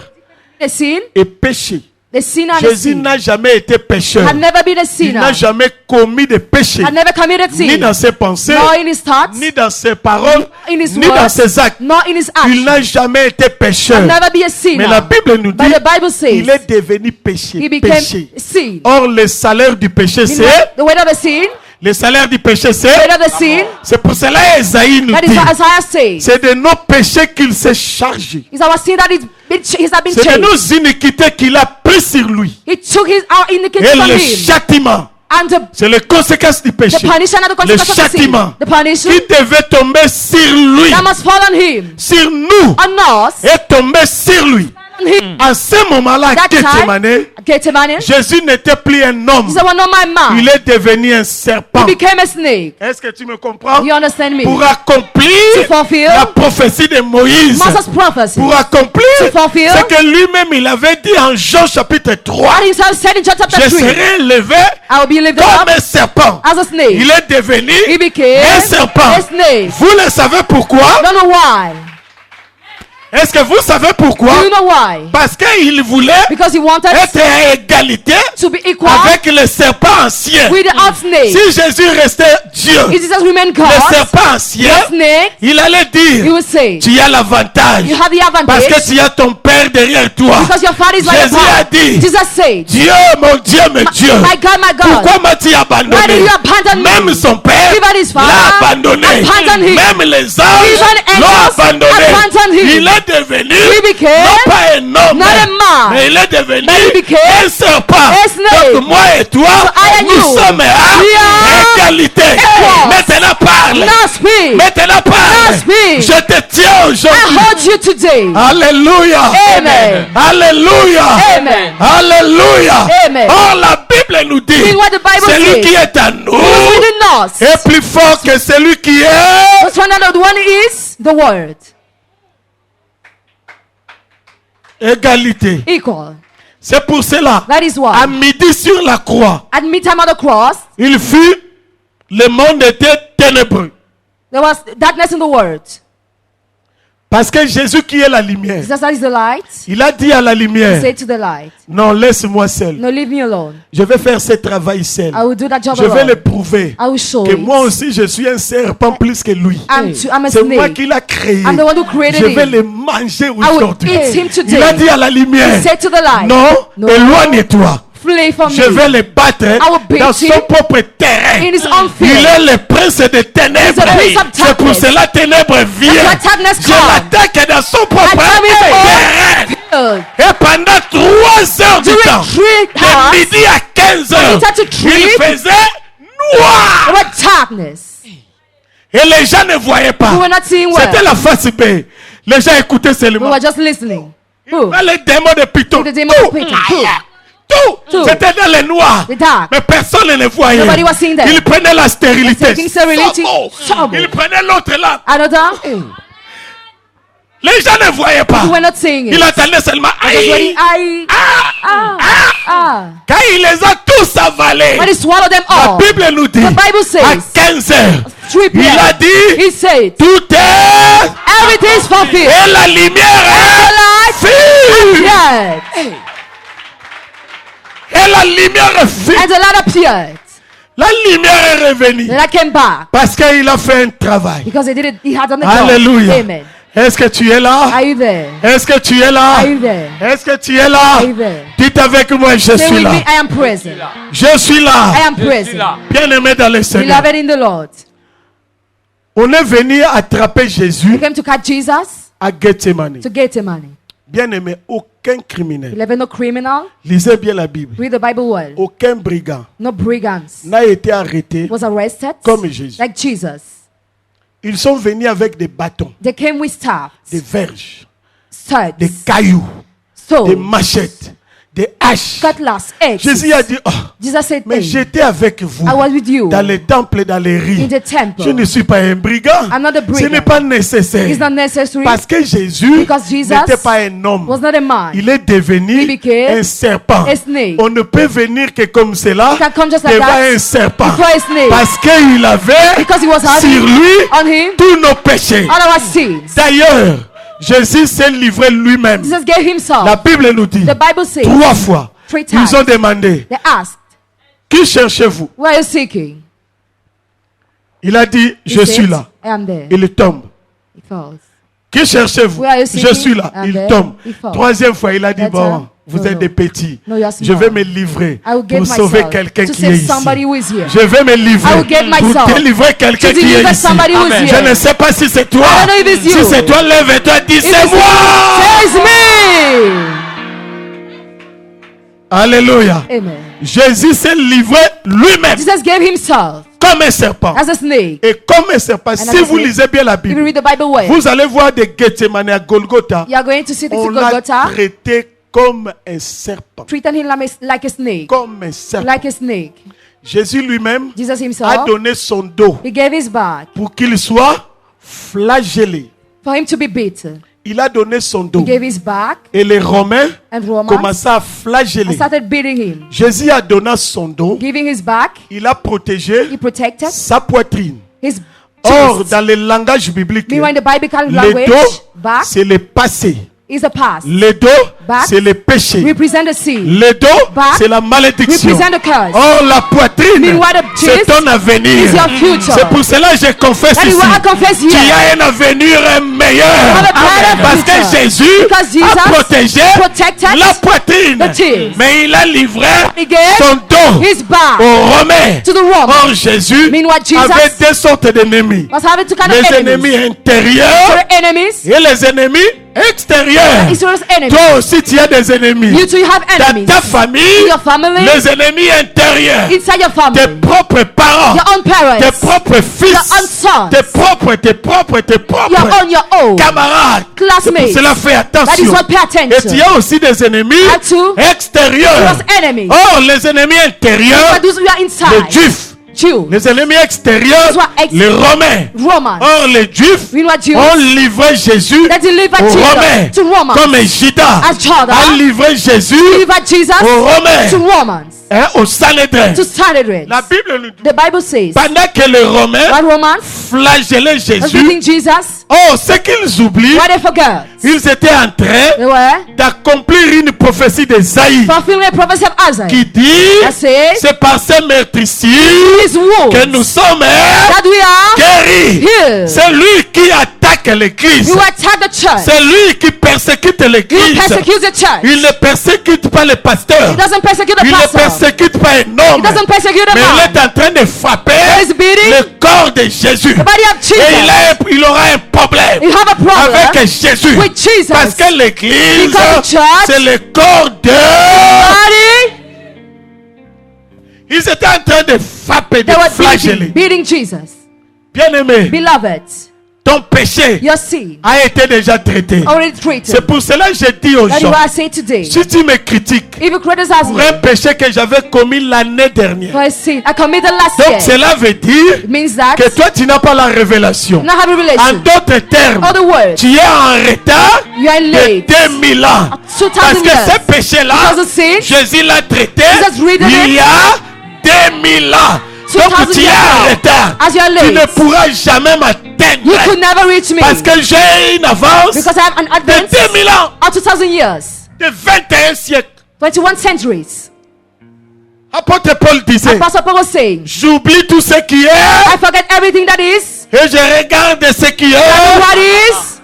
S2: A sin,
S1: et péché.
S2: the sinner and a
S1: Jésus
S2: sin.
S1: n'a jamais été pécheur.
S2: Had never been a
S1: Il
S2: sinner.
S1: n'a jamais commis de péché,
S2: Had never committed
S1: ni
S2: sin.
S1: dans ses pensées,
S2: Nor in his thoughts,
S1: ni dans ses paroles,
S2: in his
S1: ni dans
S2: words,
S1: ses actes.
S2: nor in his
S1: Il
S2: actions.
S1: n'a jamais été pécheur.
S2: Had never been a sinner.
S1: Mais la Bible nous dit,
S2: But the Bible says
S1: il est devenu péché.
S2: he became
S1: péché.
S2: sin.
S1: Or, le salaire du péché, c'est...
S2: The weight of the sin,
S1: Le salaire du péché,
S2: the weight
S1: c'est...
S2: of the sin,
S1: C'est pour cela Esaïe nous
S2: that is
S1: dit,
S2: what Isaiah says.
S1: c'est de nos péchés qu'il s'est chargé.
S2: It's our sin that is been
S1: C'est de
S2: changed.
S1: nos iniquités qu'il a pris sur lui.
S2: He took our iniquity
S1: Et
S2: from
S1: le
S2: him.
S1: châtiment,
S2: And
S1: c'est les conséquences du
S2: the
S1: péché.
S2: punishment and the
S1: Le
S2: consequence of the sin.
S1: châtiment
S2: The punishment
S1: qui devait tomber sur lui,
S2: that must fall on him.
S1: sur nous,
S2: On us.
S1: est tombé sur lui.
S2: On him.
S1: En ce moment-là,
S2: That
S1: Gethsemane,
S2: time, Gethsemane,
S1: Jésus n'était plus un homme.
S2: he said, well, not my man.
S1: Il est devenu un
S2: He
S1: serpent.
S2: became a snake.
S1: Est-ce que tu me comprends?
S2: You understand me?
S1: Pour accomplir
S2: To fulfill
S1: la prophétie de Moïse.
S2: Moses' prophecy.
S1: Pour accomplir
S2: To fulfill
S1: ce que lui-même il avait dit en Jean chapitre 3.
S2: What himself said in John chapter
S1: Je
S2: 3.
S1: serai élevé
S2: I will be lifted
S1: comme
S2: up
S1: un serpent.
S2: as a snake.
S1: Il est devenu
S2: He became
S1: un serpent.
S2: a snake.
S1: Vous le savez pourquoi?
S2: Don't know why.
S1: Est-ce que vous savez pourquoi?
S2: Do you know why?
S1: Parce qu'il voulait
S2: Because he wanted
S1: être à égalité
S2: to be equal
S1: avec le serpent ancien.
S2: with the old snake.
S1: Si Jésus restait Dieu,
S2: If Jesus remained God,
S1: le serpent ancien,
S2: the snake,
S1: il allait
S2: he
S1: dire,
S2: would say,
S1: tu as l'avantage.
S2: you have the
S1: Parce
S2: advantage
S1: que tu as ton père derrière toi.
S2: because your father is like
S1: Jésus a
S2: a
S1: dit,
S2: Jesus said,
S1: Dieu, mon Dieu, mon Dieu.
S2: my God,
S1: Pourquoi m'as-tu
S2: why
S1: abandonné?
S2: did you abandon
S1: Même
S2: me?
S1: son père
S2: Even his father
S1: l'a abandonné.
S2: abandoned him.
S1: Même les anges
S2: Even
S1: l'ont
S2: angels
S1: abandonné.
S2: abandoned him.
S1: Il est devenu
S2: He became
S1: non pas un homme,
S2: not a man,
S1: mais il est devenu
S2: but he became
S1: un serpent.
S2: a snake.
S1: Donc moi et toi,
S2: I and
S1: nous
S2: you,
S1: sommes à
S2: we are
S1: égalité.
S2: equals.
S1: Maintenant parle.
S2: Now speak.
S1: Maintenant parle.
S2: Now speak.
S1: Je te tiens
S2: I
S1: aujourd'hui.
S2: hold you today.
S1: Alléluia.
S2: Amen.
S1: Alléluia.
S2: Amen.
S1: Alléluia.
S2: Amen.
S1: Oh, la Bible nous dit,
S2: See what the Bible
S1: celui
S2: says.
S1: qui est à nous
S2: Who is within us cross
S1: est plus fort que celui qui est.
S2: was found out the one is the word.
S1: Égalité.
S2: Equal.
S1: C'est pour cela,
S2: That is
S1: à
S2: why.
S1: midi sur la croix,
S2: At midtime on the cross,
S1: il fut, le monde était ténébreux.
S2: there was darkness in the world.
S1: Parce que Jésus qui est la lumière,
S2: Jesus that is the light.
S1: il a dit à la
S2: He
S1: lumière,
S2: said to the light,
S1: non, laisse-moi seul.
S2: no, leave me alone.
S1: Je vais faire ce travail seul.
S2: I will do that job
S1: Je vais le
S2: alone.
S1: prouver
S2: I will show
S1: que
S2: it.
S1: moi aussi je suis un serpent plus que lui.
S2: I'm a
S1: C'est moi
S2: snake.
S1: qui l'a créé.
S2: I'm the one who created
S1: Je vais
S2: him.
S1: le manger
S2: I will
S1: aujourd'hui.
S2: eat him
S1: Il a
S2: today.
S1: dit à la lumière,
S2: He said to the light,
S1: non,
S2: No.
S1: éloigne-toi.
S2: flee from
S1: Je
S2: me.
S1: vais le battre
S2: will beat
S1: dans son
S2: him
S1: propre terrain.
S2: in his own
S1: Il
S2: field.
S1: est le prince des ténèbres.
S2: He's the prince of
S1: C'est pour
S2: darkness.
S1: cela ténèbres vient.
S2: That's why darkness
S1: Je
S2: comes.
S1: l'attaque dans son propre
S2: come in
S1: terrain.
S2: Field.
S1: Et pendant 3 heures du
S2: During
S1: temps,
S2: 3
S1: de
S2: hours,
S1: midi à 15 heures,
S2: From 8 to 3,
S1: il faisait noir.
S2: there was darkness.
S1: Et les gens ne voyaient pas.
S2: We were not seeing well.
S1: C'était la face B. Les gens écoutaient
S2: We
S1: seulement.
S2: were just listening. Who?
S1: Les démons de Python.
S2: The demon of Python. Who?
S1: Tout. C'était dans le noir.
S2: The dark.
S1: Mais personne ne les voyait.
S2: Nobody was seeing them.
S1: Il prenait la stérilité.
S2: They're taking sterility.
S1: Sobo. Il prenait l'autre là.
S2: Another?
S1: Les gens ne voyaient pas.
S2: We were not seeing it.
S1: Il entendait seulement
S2: Just when
S1: aïe.
S2: ah.
S1: Quand il les a tous avalés,
S2: When he swallowed them
S1: la
S2: all,
S1: Bible nous dit
S2: the Bible
S1: à
S2: says,
S1: 15 heures,
S2: 3
S1: il a
S2: p.m.
S1: dit
S2: He said,
S1: tout est
S2: everything is fulfilled.
S1: et la lumière est fut.
S2: Yes.
S1: Et la lumière fut.
S2: And the light appeared.
S1: La lumière est revenue
S2: The light came back
S1: parce qu'il a fait un travail.
S2: because he had done the job.
S1: Alléluia.
S2: Amen.
S1: Est-ce que tu es là?
S2: Are you there?
S1: Est-ce que tu es là?
S2: Are you there?
S1: Est-ce que tu es là?
S2: Are you there?
S1: Dites avec moi, je
S2: Say
S1: suis
S2: with
S1: là.
S2: me, I am present.
S1: Je suis là.
S2: I am
S3: Je suis
S2: present.
S3: là.
S1: Bien-aimé dans le Seigneur.
S2: Beloved in the Lord.
S1: On est venu attraper
S2: He
S1: Jésus
S2: came to catch Jesus
S1: à Gethsemane.
S2: to get him money.
S1: Bien-aimé, aucun criminel.
S2: Beloved, no criminal.
S1: Lisez bien la Bible.
S2: Read the Bible well.
S1: Aucun brigand
S2: No brigands
S1: n'a été arrêté
S2: was arrested
S1: comme Jésus.
S2: like Jesus.
S1: Ils sont venus avec des bâtons,
S2: They came with staffs,
S1: des verges,
S2: studs,
S1: des cailloux, des
S2: swords,
S1: machettes, des haches.
S2: cutlass, eggs.
S1: Jésus a dit, oh,
S2: Jesus said,
S1: mais
S2: hey,
S1: j'étais avec vous
S2: I was with you
S1: dans les temples et dans les
S2: in
S1: rues.
S2: the temple.
S1: Je ne suis pas un brigand.
S2: I'm not a
S1: Ce
S2: brigand.
S1: n'est pas nécessaire.
S2: It's not necessary
S1: Parce que Jésus
S2: because Jesus
S1: n'était pas un homme.
S2: was not a man.
S1: Il est devenu
S2: He became
S1: un serpent.
S2: a snake.
S1: On ne peut venir que comme cela
S2: He can come just like
S1: devant
S2: that
S1: un serpent.
S2: before a snake.
S1: Parce qu'il avait
S2: Because he was
S1: sur
S2: having
S1: lui
S2: on him
S1: tous nos péchés.
S2: all our sins.
S1: D'ailleurs, Jésus s'est livré lui-même.
S2: Jesus gave himself.
S1: La Bible nous dit
S2: The Bible says,
S1: 3 fois.
S2: 3
S1: Ils
S2: times,
S1: ont demandé,
S2: they asked,
S1: qui cherchez-vous?
S2: where are you seeking?
S1: Il a dit,
S2: He
S1: je
S2: said,
S1: suis là.
S2: I am there.
S1: Il tombe.
S2: He falls.
S1: Qui cherchez-vous?
S2: Where are you
S1: Je
S2: seeking?
S1: suis là.
S2: And
S1: Il
S2: then
S1: tombe.
S2: he falls.
S1: 3e fois, il a dit,
S2: That
S1: bon,
S2: time,
S1: vous
S2: no,
S1: êtes
S2: no.
S1: des petits.
S2: No, you are
S1: Je
S2: small.
S1: vais me livrer
S2: I will give
S1: pour sauver
S2: myself
S1: quelqu'un
S2: to
S1: qui est
S2: save
S1: ici.
S2: somebody who is here.
S1: Je vais me livrer
S2: I will give myself
S1: pour délivrer quelqu'un
S2: to
S1: qui est
S2: deliver
S1: ici.
S2: somebody who is
S3: Amen.
S1: Je
S2: here.
S1: ne sais pas si c'est toi.
S2: I don't know if it's
S1: Si
S2: you.
S1: c'est toi, lève-toi, dis
S2: If
S1: c'est
S2: it's
S1: moi.
S2: me, say it's me.
S1: Alléluia.
S2: Amen.
S1: Jésus s'est livré lui-même
S2: Jesus gave himself
S1: comme un serpent.
S2: as a snake.
S1: Et comme un serpent,
S2: as
S1: si
S2: a
S1: vous
S2: snake.
S1: lisez bien la
S2: If you
S1: Bible,
S2: read the Bible well,
S1: vous allez voir des Gethsemane à Golgotha.
S2: you are going to see this
S1: On
S2: in
S1: l'a
S2: Golgotha,
S1: traité comme un serpent.
S2: treating him like a snake.
S1: Comme un serpent.
S2: Like a snake.
S1: Jésus lui-même
S2: Jesus
S1: a
S2: himself,
S1: donné son dos
S2: he gave his back
S1: pour qu'il soit flagellé.
S2: for him to be beaten.
S1: Il a donné son
S2: He
S1: dos.
S2: gave his back,
S1: Et les Romains
S2: and Romans
S1: commençaient à flageller.
S2: started beating him.
S1: Jésus a donné son dos.
S2: Giving his back,
S1: Il a protégé
S2: he protected
S1: sa poitrine.
S2: his
S1: Or,
S2: chest.
S1: dans le langage biblique,
S2: Meanwhile, in the biblical
S1: le
S2: language,
S1: dos,
S2: back
S1: c'est le passé.
S2: is the past.
S1: Le dos,
S2: Back
S1: c'est le péché.
S2: Represent the sin.
S1: Le dos,
S2: Back
S1: c'est la malédiction.
S2: represent the curse.
S1: Or, la poitrine,
S2: Meanwhile, the
S1: c'est
S2: chest
S1: ton avenir.
S2: is your future.
S1: C'est pour cela que je confesse
S2: That is
S1: ici.
S2: what I confess
S1: Tu
S2: here.
S1: as un avenir meilleur.
S2: have a brighter
S1: Parce que
S2: future.
S1: Jésus
S2: Because Jesus
S1: a protégé
S2: protected
S1: la poitrine.
S2: the chest.
S1: Mais il a livré
S2: He gave
S1: son dos
S2: his back
S1: aux Romains.
S2: to the Romans.
S1: Or, Jésus
S2: Meanwhile, Jesus
S1: avait deux sortes d'ennemis.
S2: was having two kind of
S1: Les
S2: enemies.
S1: ennemis intérieurs
S2: For enemies,
S1: et les ennemis extérieurs.
S2: Israel's enemies.
S1: Toi aussi, tu as des ennemis.
S2: You too have
S1: Dans
S2: enemies.
S1: ta famille,
S2: In your family,
S1: les ennemis intérieurs.
S2: inside your
S1: Tes
S2: family,
S1: propres parents.
S2: your own parents,
S1: Tes propres fils.
S2: your own sons,
S1: Tes propres
S2: your own
S1: camarades. C'est pour
S2: classmates.
S1: cela, fais
S2: That is
S1: attention.
S2: what pay
S1: Et
S2: attention.
S1: tu as aussi des ennemis
S2: That too,
S1: extérieurs.
S2: Those enemies.
S1: Or, les ennemis intérieurs,
S2: But those who are
S1: les
S2: inside,
S1: Juifs,
S2: Jews.
S1: Les ennemis extérieurs,
S2: Those who are
S1: les Romains.
S2: Romans.
S1: Or, les Juifs
S2: We know Jews.
S1: ont livré Jésus
S2: They delivered
S1: aux Romains.
S2: Jesus to Romans.
S1: Comme Judas
S2: As Judas
S1: a livré Jésus
S2: delivered Jesus
S1: aux Romains.
S2: to Romans.
S1: Au Sanhédrin.
S2: To Sanhedrin.
S1: La Bible nous dit,
S2: The Bible says,
S1: pendant que les Romains
S2: when Romans
S1: flagellaient
S2: was
S1: Jésus,
S2: beating Jesus,
S1: oh, ce qu'ils oublient,
S2: what they forgot?
S1: ils étaient en train
S2: They were
S1: d'accomplir une prophétie d'Ésaïe
S2: fulfilling the prophecy of Isaiah.
S1: qui dit,
S2: That says,
S1: c'est par ces meurtrissures
S2: his wounds
S1: que nous sommes
S2: that we are
S1: guéris.
S2: healed.
S1: C'est lui qui attaque l'église.
S2: You attack the church.
S1: C'est lui qui persécute
S2: You
S1: l'église.
S2: persecute the church.
S1: Il ne persécute pas les pasteurs.
S2: He doesn't persecute the
S1: Il ne
S2: pastor.
S1: persécute pas un
S2: He
S1: homme.
S2: doesn't persecute the
S1: Mais il
S2: man.
S1: est en train de frapper
S2: He's beating
S1: le corps de Jésus.
S2: the body of
S1: Et
S2: Jesus.
S1: il aura un problème
S2: You have a problem
S1: avec Jésus.
S2: with Jesus.
S1: Parce que l'église,
S2: Because the church-
S1: c'est le corps de...
S2: Body,
S1: Ils étaient en train de frapper, de
S2: they were
S1: flageller.
S2: beating Jesus.
S1: Bien-aimé,
S2: Beloved,
S1: ton péché
S2: your sin
S1: a été déjà traité.
S2: already treated.
S1: C'est pour cela que je dis aux
S2: That is
S1: gens,
S2: why I say today,
S1: si tu me critiques
S2: if you criticize
S1: pour
S2: me
S1: un péché que j'avais commis l'année dernière,
S2: for a sin I committed last
S1: donc
S2: year,
S1: cela veut dire
S2: it means that
S1: que toi tu n'as pas la révélation.
S2: you not have a
S1: En
S2: relation.
S1: d'autres termes,
S2: Other words,
S1: tu es en retard
S2: you are
S1: de
S2: late.
S1: 2000 ans.
S2: 2000
S1: Parce que
S2: years.
S1: ce péché-là,
S2: Because of sin,
S1: Jésus l'a traité
S2: Jesus read
S1: il
S2: it.
S1: y a 2000 ans.
S2: 2000
S1: Donc tu es en
S2: years.
S1: retard.
S2: As you are
S1: Tu ne
S2: late,
S1: pourras jamais
S2: you
S1: m'atteindre.
S2: could never reach me
S1: Parce que j'ai une avance
S2: because I have an
S1: de
S2: advance
S1: 2000 ans,
S2: of 2000 years,
S1: de 21 siècles.
S2: 21 centuries.
S1: Apôtre Paul disait,
S2: Apostle Paul was saying,
S1: j'oublie tout ce qui est
S2: I forget everything that is,
S1: et je regarde ce qui
S2: and
S1: est.
S2: what is.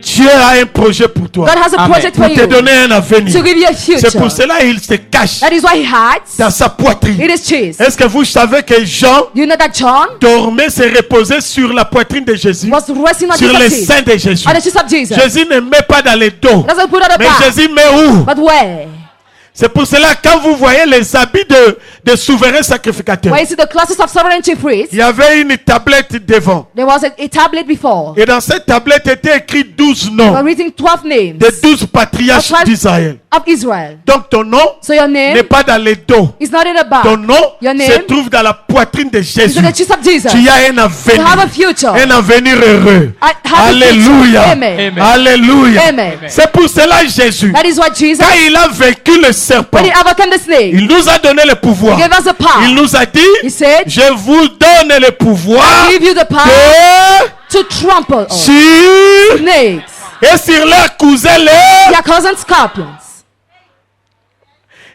S1: Dieu a un projet pour toi.
S2: God has a
S3: Amen.
S2: project for
S1: Pour te
S2: you
S1: donner un avenir.
S2: to give you a
S1: C'est pour
S2: future.
S1: cela qu'il se cache
S2: That is why he hides
S1: dans sa poitrine.
S2: in his chest.
S1: Est-ce que vous savez que Jean
S2: You know that John
S1: dormait, se reposait sur la poitrine de Jésus,
S2: was resting on
S1: sur les
S2: Jesus'
S1: seins de Jésus?
S2: on the chest of Jesus.
S1: Jésus ne met pas dans les dos,
S2: He doesn't put on the
S1: mais
S2: back,
S1: Jésus met où?
S2: but where?
S1: C'est pour cela quand vous voyez les habits de souverain sacrificateur,
S2: Where you see the classes of sovereignty priests,
S1: il y avait une tablette devant.
S2: there was a tablet before.
S1: Et dans cette tablette était écrit 12
S2: We're
S1: noms
S2: reading 12 names
S1: des 12 patriarches
S2: Of 12
S1: d'Israël.
S2: of Israel.
S1: Donc ton nom
S2: So your
S1: n'est
S2: name
S1: pas dans les dos.
S2: is not in the back.
S1: Ton nom
S2: Your
S1: se
S2: name
S1: trouve dans la poitrine de
S2: is
S1: Jésus.
S2: in the chest of Jesus.
S1: Tu as un
S2: You have a
S1: avenir.
S2: future.
S1: Un avenir heureux.
S2: Have a
S1: Alléluia.
S2: future. Amen.
S3: Amen.
S1: Alléluia.
S2: Amen.
S1: C'est pour cela Jésus,
S2: That is what Jesus,
S1: quand il a vaincu le serpent,
S2: when he overcame the snake,
S1: il nous a donné le pouvoir.
S2: he gave us the power.
S1: Il nous a
S2: He
S1: dit,
S2: said,
S1: je vous donne le pouvoir
S2: I give you the power
S1: de
S2: to trample on
S1: sur
S2: snakes,
S1: et sur leurs cousins les
S2: their cousin scorpions,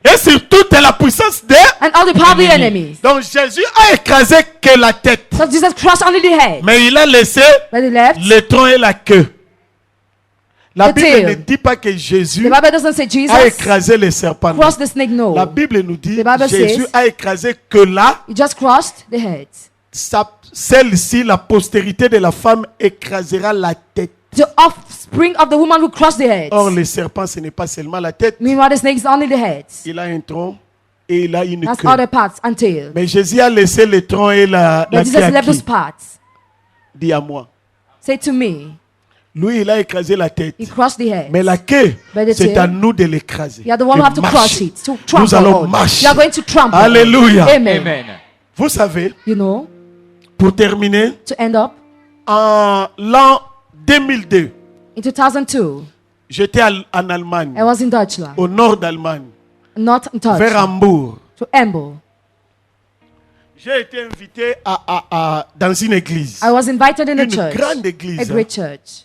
S1: et sur toute la puissance des.
S2: and all the power of the enemies.
S1: Donc Jésus a écrasé que la tête,
S2: So Jesus crushed only the head,
S1: mais il a laissé
S2: but he left
S1: le tronc et la queue. La
S2: The
S1: Bible
S2: tail.
S1: ne dit pas que Jésus
S2: The Bible doesn't say
S1: a
S2: Jesus
S1: écrasé les serpents.
S2: crushed the snake. No,
S1: La Bible nous dit
S2: The Bible
S1: Jésus
S2: says-
S1: a écrasé que là,
S2: he just crushed the head.
S1: celle-ci, la postérité de la femme écrasera la tête.
S2: The offspring of the woman will crush the head.
S1: Or, le serpent, ce n'est pas seulement la tête.
S2: Meanwhile, the snake is only the head.
S1: Il a un tronc et il a une
S2: That's
S1: queue.
S2: other parts and tail.
S1: Mais Jésus a laissé le tronc et la
S2: But
S1: queue
S2: Jesus
S1: à
S2: left those
S1: qui?
S2: parts.
S1: Dis à moi.
S2: Say to me,
S1: Lui, il a écrasé la tête.
S2: he crushed the head.
S1: Mais la queue,
S2: But the
S1: c'est
S2: tail,
S1: à nous de l'écraser.
S2: You are the one
S1: de
S2: who have to crush
S1: marcher.
S2: it, to trample
S1: Nous allons
S2: on.
S1: marcher.
S2: You are going to trample.
S1: Alléluia.
S2: Amen.
S3: Amen.
S1: Vous savez,
S2: You know,
S1: pour terminer,
S2: to end up
S1: en l'an 2002,
S2: in 2002,
S1: j'étais en Allemagne,
S2: I was in Deutschland,
S1: au nord d'Allemagne,
S2: not in
S1: vers
S2: Deutschland,
S1: Hambourg.
S2: to Embo.
S1: J'ai été invité dans une église,
S2: I was invited in a
S1: une
S2: church,
S1: grande
S2: a
S1: église
S2: great church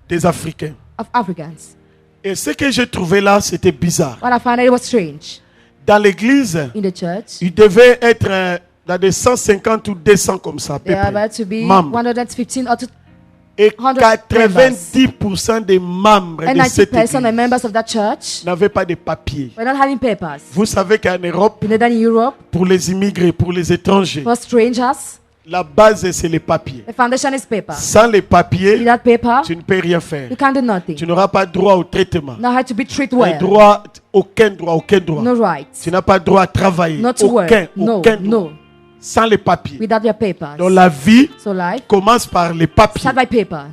S1: des Africains.
S2: of Africans.
S1: Et ce que j'ai trouvé là, c'était bizarre.
S2: What I found out, it was strange.
S1: Dans l'église,
S2: In the church,
S1: il devait être dans des 150 ou 200 comme ça, à peu
S2: there are
S1: près,
S2: about to be
S1: membres.
S2: 115 or
S1: Et
S2: 100
S1: 90% des membres
S2: and
S1: de cette
S2: 90%
S1: église
S2: of members of that church
S1: n'avaient pas de papiers.
S2: were not having papers.
S1: Vous savez qu'en Europe,
S2: You know that in Europe,
S1: pour les immigrés, pour les étrangers,
S2: for strangers,
S1: la base, c'est les papiers.
S2: the foundation is paper.
S1: Sans les papiers,
S2: Without paper,
S1: tu ne peux rien faire.
S2: you can't do nothing.
S1: Tu n'auras pas droit au traitement.
S2: Now how to be treated
S1: Les
S2: well.
S1: droits, aucun droit, aucun droit.
S2: No rights.
S1: Tu n'as pas droit à travailler.
S2: Not to work.
S1: Aucun,
S2: No,
S1: aucun droit.
S2: no.
S1: Sans les papiers.
S2: Without your papers.
S1: Donc la vie
S2: So life,
S1: commence par les papiers.
S2: start by papers.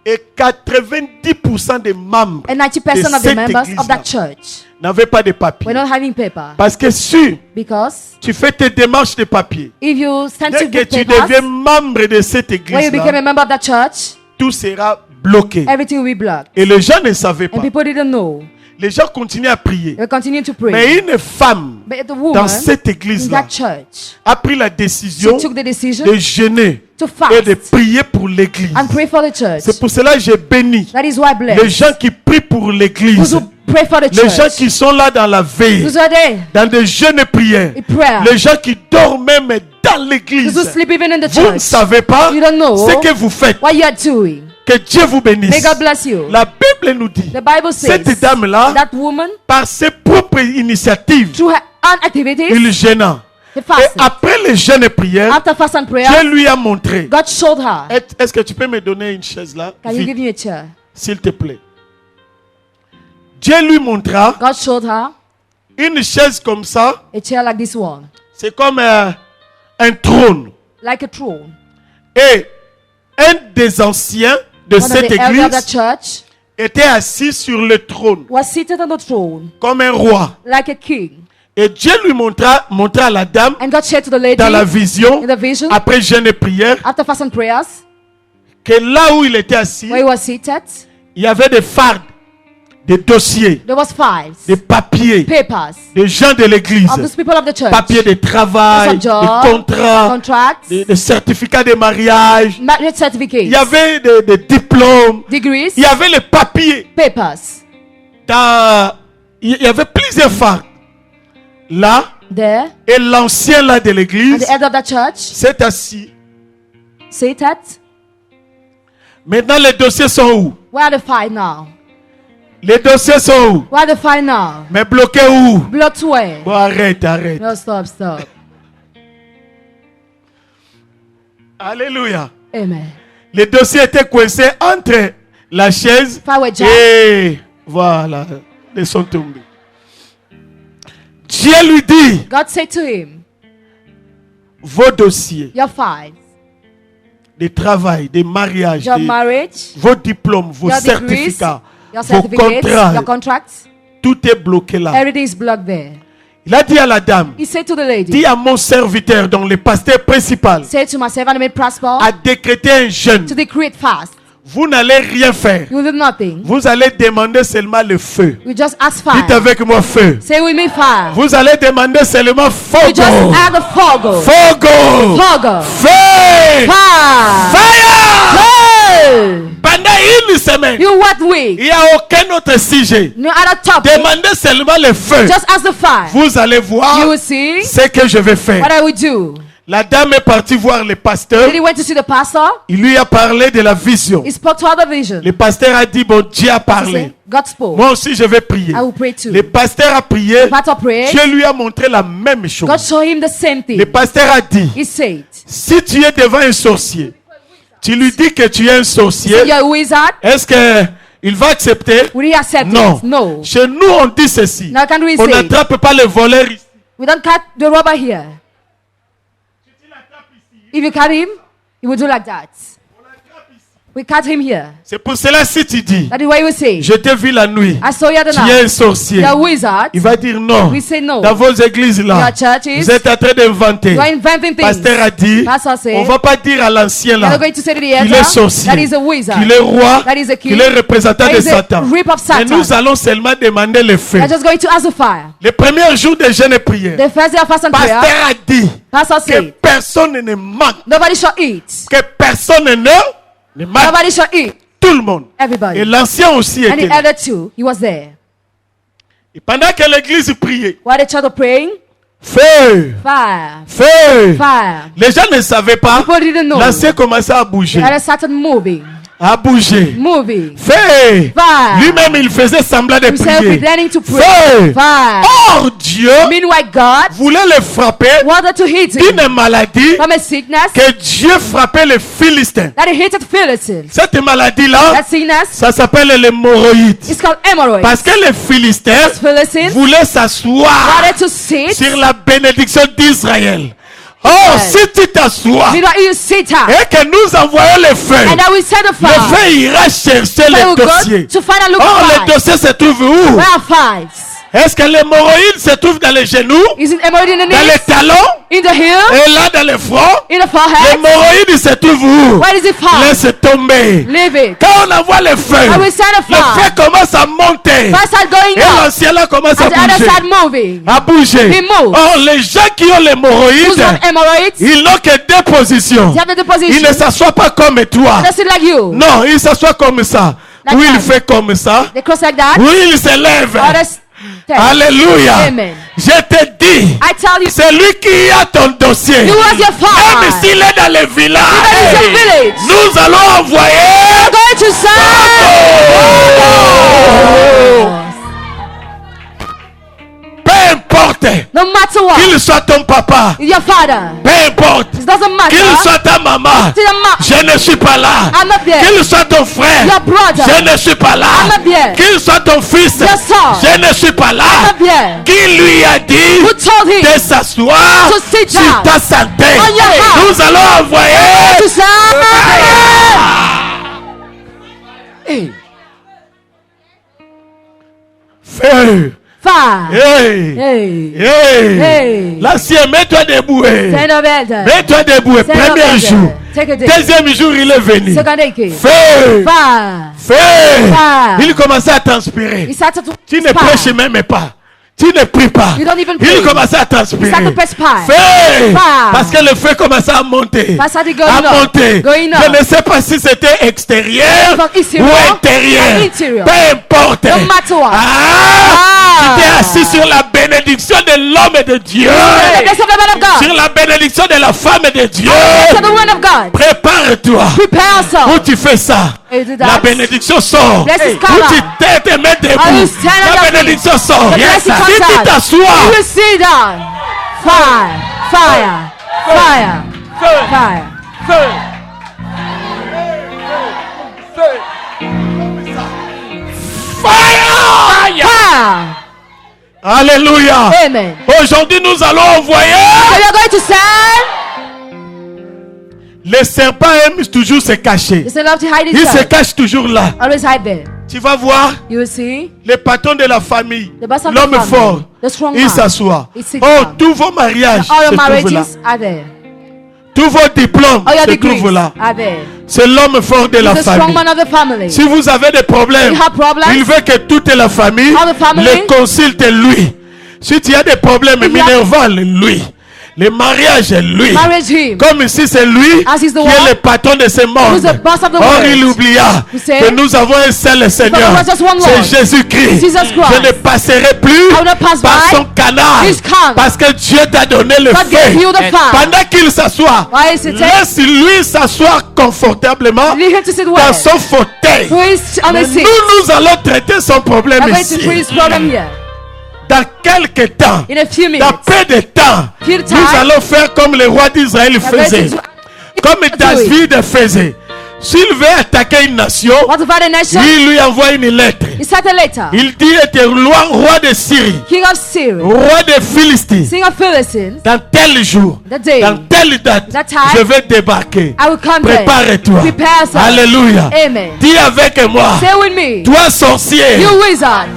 S1: Et 90% des membres
S2: And 90%
S1: de
S2: of the
S1: cette
S2: members
S1: église
S2: of that church
S1: n'avaient pas de
S2: were
S1: papier.
S2: not having paper.
S1: Parce que si
S2: Because
S1: tu fais tes démarches de papier,
S2: if you send
S1: dès
S2: to
S1: que
S2: get
S1: tu
S2: papers,
S1: deviens membre de cette
S2: when you became
S1: église-là,
S2: a member of that church,
S1: tout sera bloqué.
S2: everything will be blocked.
S1: Et les gens ne savaient
S2: And
S1: pas.
S2: people didn't know.
S1: Les gens continuaient à prier.
S2: They continued to pray.
S1: Mais une femme
S2: But the
S1: dans
S2: woman
S1: cette
S2: in
S1: église-là
S2: that church,
S1: a pris la
S2: she
S1: décision
S2: took the decision
S1: de jeûner
S2: to
S1: et de
S2: fast
S1: prier pour l'église.
S2: and pray for the church.
S1: C'est pour cela que j'ai béni
S2: That is why I
S1: les
S2: bless
S1: gens qui prient pour
S2: those
S1: l'église,
S2: who pray for the
S1: les gens
S2: church.
S1: qui sont là dans la veille,
S2: Those who are there
S1: dans des jeûnes et prières,
S2: in prayer.
S1: les gens qui dorment même dans
S2: Those who
S1: l'église.
S2: sleep even in the
S1: Vous ne
S2: church.
S1: savez pas
S2: You don't know
S1: ce que vous faites.
S2: what you are doing.
S1: Que Dieu vous bénisse.
S2: May God bless you.
S1: La Bible nous dit,
S2: The Bible says
S1: cette dame-là,
S2: that woman,
S1: par ses propres initiatives,
S2: through her own activities,
S1: il gêna.
S2: he
S1: Et
S2: fasted.
S1: après les jeûnes et prières,
S2: After fast and prayer,
S1: Dieu lui a montré.
S2: God showed her.
S1: Est-ce que tu peux me donner une chaise là,
S2: Can you
S1: vite,
S2: give me a chair?
S1: s'il te plaît? Dieu lui montra
S2: God showed her
S1: une chaise comme ça.
S2: a chair like this one,
S1: C'est comme un trône.
S2: like a throne.
S1: Et un des anciens de
S2: One of
S1: cette
S2: the elders of that
S1: église
S2: church
S1: était assis sur le trône
S2: was seated on the throne
S1: comme un roi.
S2: like a king.
S1: Et Dieu lui montra à la dame
S2: And God said to the lady
S1: dans la vision,
S2: in the vision,
S1: après jeûne et prière,
S2: after fast and prayers,
S1: que là où il était assis,
S2: where he was seated,
S1: il y avait des fardes, des dossiers,
S2: there was files,
S1: des papiers,
S2: papers
S1: des gens de l'église,
S2: of those people of the church,
S1: papiers de travail,
S2: Papers of
S1: des
S2: job,
S1: contrats,
S2: contracts,
S1: des certificats de mariage.
S2: marriage certificates,
S1: Il y avait des diplômes,
S2: degrees,
S1: il y avait les papiers.
S2: papers.
S1: Il y avait plusieurs fardes. Là,
S2: There,
S1: et l'ancien là de
S2: and
S1: l'église
S2: the elder of that church
S1: s'est assis.
S2: seated.
S1: Maintenant, les dossiers sont où?
S2: Where are the files now?
S1: Les dossiers sont où?
S2: Where are the files now?
S1: Mais bloqués où?
S2: Blocked where?
S1: Bon, arrête.
S2: No, stop.
S1: Alléluia.
S2: Amen.
S1: Les dossiers étaient coincés entre la chaise
S2: Files were jammed.
S1: et voilà, ils sont tombés. Dieu lui dit,
S2: God said to him,
S1: vos dossiers
S2: your files,
S1: de travail, de mariage,
S2: your marriage,
S1: vos diplômes, vos
S2: your degrees,
S1: certificats,
S2: your
S1: vos
S2: certificates,
S1: contrats,
S2: your contracts,
S1: tout est bloqué là.
S2: everything is blocked there.
S1: Il a dit à la dame,
S2: He said to the lady,
S1: dis à mon serviteur, dont le pasteur principal,
S2: say to my servant made prosper
S1: à décréter un jeûne.
S2: to decree it fast.
S1: Vous n'allez rien faire.
S2: You will do nothing.
S1: Vous allez demander seulement le feu.
S2: You just ask
S1: Dites
S2: fire.
S1: avec moi feu.
S2: Say with me fire.
S1: Vous allez demander seulement
S2: You
S1: fogo.
S2: just add the fogo.
S1: Fogo.
S2: Fogo.
S1: Feu.
S2: Fire.
S1: Fire.
S2: Hey.
S1: Pendant une semaine,
S2: You what
S1: il
S2: week?
S1: n'y a aucun autre sujet.
S2: No other topic.
S1: Demandez seulement le feu.
S2: Just ask the fire.
S1: Vous allez voir
S2: You will see
S1: ce que je vais faire.
S2: what I will do.
S1: La dame est partie voir le pasteur.
S2: Then he went to see the pastor.
S1: Il lui a parlé de la vision.
S2: He spoke to her the vision.
S1: Le pasteur a dit, bon, Dieu a
S2: He
S1: parlé.
S2: said, God spoke.
S1: Moi aussi, je vais prier.
S2: I will pray too.
S1: Le pasteur a prié.
S2: The pastor prayed.
S1: Dieu lui a montré la même chose.
S2: God showed him the same
S1: Le
S2: thing.
S1: pasteur a dit,
S2: He said,
S1: si tu es devant un sorcier, tu lui dis que tu es un sorcier,
S2: you're a wizard.
S1: est-ce qu'il va accepter?
S2: Will he accept
S1: Non.
S2: it? No.
S1: Chez nous, on dit ceci.
S2: Now can we
S1: On
S2: say,
S1: n'attrape pas le voleur ici.
S2: we don't cut the robber here. If you cut him, he will do like that. We cut him here.
S1: C'est pour cela, si tu dis,
S2: That is why we say,
S1: je t'ai vu la nuit,
S2: I saw you the
S1: tu es un
S2: night.
S1: sorcier,
S2: You're a wizard.
S1: il va dire non.
S2: We say no.
S1: Dans vos églises là,
S2: Your churches,
S1: vous êtes en train d'inventer.
S2: you're inventing things.
S1: Pasteur a dit,
S2: Pastor said,
S1: on va pas dire à l'ancien
S2: you're
S1: là
S2: not going to say to the
S1: qu'il est
S2: elder,
S1: sorcier,
S2: that is a wizard.
S1: qu'il est roi,
S2: That is a king.
S1: qu'il est représentant
S2: That
S1: de
S2: is a
S1: Satan.
S2: rip of
S1: Mais
S2: Satan.
S1: nous allons seulement demander le feu.
S2: You're just going to ask the fire.
S1: Le premier jour de jeûne et prière,
S2: The first day of fast and prayer,
S1: pasteur a dit
S2: pastor
S1: que
S2: said,
S1: personne ne manque,
S2: nobody shall eat.
S1: que personne ne manque,
S2: Nobody shall eat.
S1: tout le monde.
S2: Everybody.
S1: Et l'ancien aussi
S2: And
S1: était
S2: the
S1: là.
S2: elder too, he was there.
S1: Et pendant que l'église priait,
S2: While the child was praying,
S1: feu,
S2: fire,
S1: feu.
S2: fire.
S1: Les gens ne savaient pas.
S2: People didn't know.
S1: L'ancien commençait à
S2: The
S1: bouger.
S2: elder started moving,
S1: À bouger.
S2: moving.
S1: Feu.
S2: Fire.
S1: Lui-même, il faisait semblant de
S2: Himself
S1: prier.
S2: pretending to pray.
S1: Feu.
S2: Fire.
S1: Or, Dieu
S2: Meanwhile, God
S1: voulait le frapper
S2: wanted to hit him
S1: d'une maladie
S2: from a sickness
S1: que Dieu frappait les Philistins.
S2: that he hated Philistines.
S1: Cette maladie-là,
S2: That sickness
S1: ça s'appelle l'hémorroïde.
S2: is called hemorrhoids.
S1: Parce que les Philistins
S2: Philistines
S1: voulaient s'asseoir
S2: wanted to sit
S1: sur la bénédiction d'Israël. Oh,
S2: said,
S1: si tu t'assois
S2: meanwhile you sit down,
S1: et que nous envoyons les feux,
S2: and I will send the
S1: le
S2: fire.
S1: feu ira chercher
S2: So
S1: les
S2: will go
S1: dossiers.
S2: to find out, look
S1: Oh,
S2: at
S1: les dossiers se trouvent où?
S2: where are files?
S1: Est-ce que l'hémorroïde se trouve dans les genoux,
S2: Is it hemorrhoid in the
S1: dans les
S2: knees,
S1: talons
S2: in the heel,
S1: et là dans le front?
S2: in the forehead?
S1: L'hémorroïde se trouve où?
S2: Where is it found?
S1: Laisse tomber.
S2: Leave it.
S1: Quand on envoie le feu,
S2: I will send a
S1: le
S2: fire.
S1: feu commence à monter.
S2: First side going
S1: Et
S2: up,
S1: l'ancien là commence à
S2: and the other
S1: bouger.
S2: side moving.
S1: À bouger.
S2: He moves.
S1: Or, les gens qui ont
S2: Who's
S1: l'hémorroïde,
S2: got hemorrhoids?
S1: ils n'ont que deux positions.
S2: They have the
S1: Ils
S2: position.
S1: ne s'assoient pas comme toi.
S2: They sit like you.
S1: Non, ils s'assoient comme ça.
S2: Like
S1: Ou il
S2: that.
S1: fait comme ça.
S2: They cross like that.
S1: Ou il se lève.
S2: Or they stand.
S1: Alléluia.
S2: Amen.
S1: Je te dis,
S2: I tell you,
S1: c'est lui qui a ton dossier.
S2: you was your father.
S1: Même s'il est dans le
S2: Even
S1: village,
S2: in your village.
S1: nous allons envoyer.
S2: Going to send.
S1: Peu importe
S2: No matter what,
S1: qu'il soit ton papa,
S2: your father.
S1: peu importe
S2: It doesn't matter.
S1: qu'il soit ta maman,
S2: To your mom.
S1: je ne suis pas là.
S2: I'm not there.
S1: Qu'il soit ton frère,
S2: Your brother.
S1: je ne suis pas là.
S2: I'm not there.
S1: Qu'il soit ton fils,
S2: Your son.
S1: je ne suis pas là.
S2: I'm not there.
S1: Qui lui a dit
S2: Who told him
S1: de s'asseoir
S2: to sit
S1: sur
S2: down
S1: ta santé?
S2: on your house?
S1: Nous allons envoyer.
S2: to send?
S1: Feu.
S2: Fire.
S1: Hey.
S2: Hey.
S1: Hey.
S2: Hey.
S1: L'ancien, mets-toi debout.
S2: Stand up, elder.
S1: Mets-toi debout.
S2: Stand up,
S1: Premier
S2: elder.
S1: jour.
S2: Take a day.
S1: Deuxième jour, il est venu.
S2: Second day came.
S1: Feu.
S2: Fire.
S1: Feu.
S2: Fire.
S1: Il commençait à transpirer.
S2: He started to
S1: Tu ne
S2: perspire.
S1: prêches même pas. Tu ne pries pas.
S2: You don't even
S1: Il
S2: pray.
S1: commençait à transpirer.
S2: He started to perspire.
S1: Feu.
S2: Fire.
S1: Parce que le feu commençait à monter.
S2: Fire started going
S1: À
S2: up.
S1: monter.
S2: Going up.
S1: Je ne sais pas si c'était extérieur
S2: From exterior
S1: ou intérieur.
S2: and interior.
S1: Peu importe.
S2: No matter what.
S1: Ah. Tu t'es assis sur la bénédiction de l'homme et de Dieu.
S2: The blessing of the man of God.
S1: Sur la bénédiction de la femme et de Dieu.
S2: To the word of God.
S1: Prépare-toi.
S2: Prepare
S1: Où
S2: yourself.
S1: tu fais ça,
S2: You do
S1: la
S2: that.
S1: bénédiction sort.
S2: Blessings
S1: Où
S2: come
S1: tu
S2: out.
S1: te mets
S2: I will
S1: debout,
S2: stand on your
S1: la
S2: feet.
S1: bénédiction sort.
S2: The
S1: Yes.
S2: blessing
S1: Si
S2: comes
S1: tu
S2: out.
S1: t'assois,
S2: You will sit down. Fire. Fire. Fire. Fire.
S1: fire.
S2: Fire.
S1: Alléluia.
S2: Amen.
S1: Aujourd'hui, nous allons envoyer.
S2: So you're going to send.
S1: Les serpents aiment toujours se cacher.
S2: It's enough to hide
S1: Ils se
S2: itself.
S1: cachent toujours là.
S2: Always hide there.
S1: Tu vas voir
S2: You will see
S1: les patrons de la famille,
S2: the boss of the
S1: l'homme
S2: family,
S1: fort.
S2: the strong
S1: Il
S2: man.
S1: s'assoit.
S2: He sits
S1: Oh,
S2: down.
S1: tous vos mariages
S2: All
S1: se
S2: your
S1: trouvent là.
S2: marriages are there.
S1: Tous vos diplômes
S2: All your
S1: se
S2: degrees
S1: trouvent là.
S2: are there.
S1: C'est l'homme fort de la
S2: He's the strong
S1: famille.
S2: man of the family.
S1: Si vous avez des problèmes,
S2: You have problems?
S1: il veut que toute la famille
S2: All the family?
S1: le consulte lui. Si tu as des problèmes,
S2: If you have-
S1: Minerval, lui. Le mariage, lui.
S2: Marriage him.
S1: Comme ici, c'est lui
S2: As he's the
S1: qui est
S2: one
S1: le patron de ce monde.
S2: who's the boss of the
S1: Or,
S2: world.
S1: il oublia
S2: You say?
S1: que nous avons un seul Seigneur.
S2: was just one Lord.
S1: C'est Jésus-Christ.
S2: Jesus Christ.
S1: Je ne passerai plus
S2: I will not pass
S1: par
S2: by
S1: son canal.
S2: his canal.
S1: Parce que Dieu t'a donné le
S2: God gave you
S1: feu.
S2: the fire.
S1: Pendant qu'il s'assoit,
S2: Why is it take?
S1: laisse-lui s'asseoir confortablement
S2: Leave him to sit
S1: dans
S2: well.
S1: son fauteuil.
S2: Who is on
S1: Mais
S2: the seat?
S1: nous allons traiter son problème
S2: I'm going
S1: ici.
S2: to put his problem here.
S1: Dans quelques temps,
S2: In a few
S1: dans
S2: minutes.
S1: peu de temps,
S2: Few time.
S1: nous allons faire comme le roi d'Israël
S2: I'm going
S1: faisait.
S2: to
S1: Comme David faisait. S'il veut attaquer une nation,
S2: What about the nation?
S1: il lui envoie une lettre.
S2: He sent a letter.
S1: Il dit était roi de Syrie,
S2: King of Syria.
S1: roi de Philistine.
S2: King of Philistines.
S1: Dans tel jour,
S2: The day.
S1: dans telle date,
S2: That time,
S1: je vais débarquer.
S2: I will come there.
S1: Prépare-toi.
S2: Prepare yourself.
S1: Alléluia.
S2: Amen.
S1: Dis avec moi,
S2: Stay with me.
S1: toi sorcier,
S2: You wizards.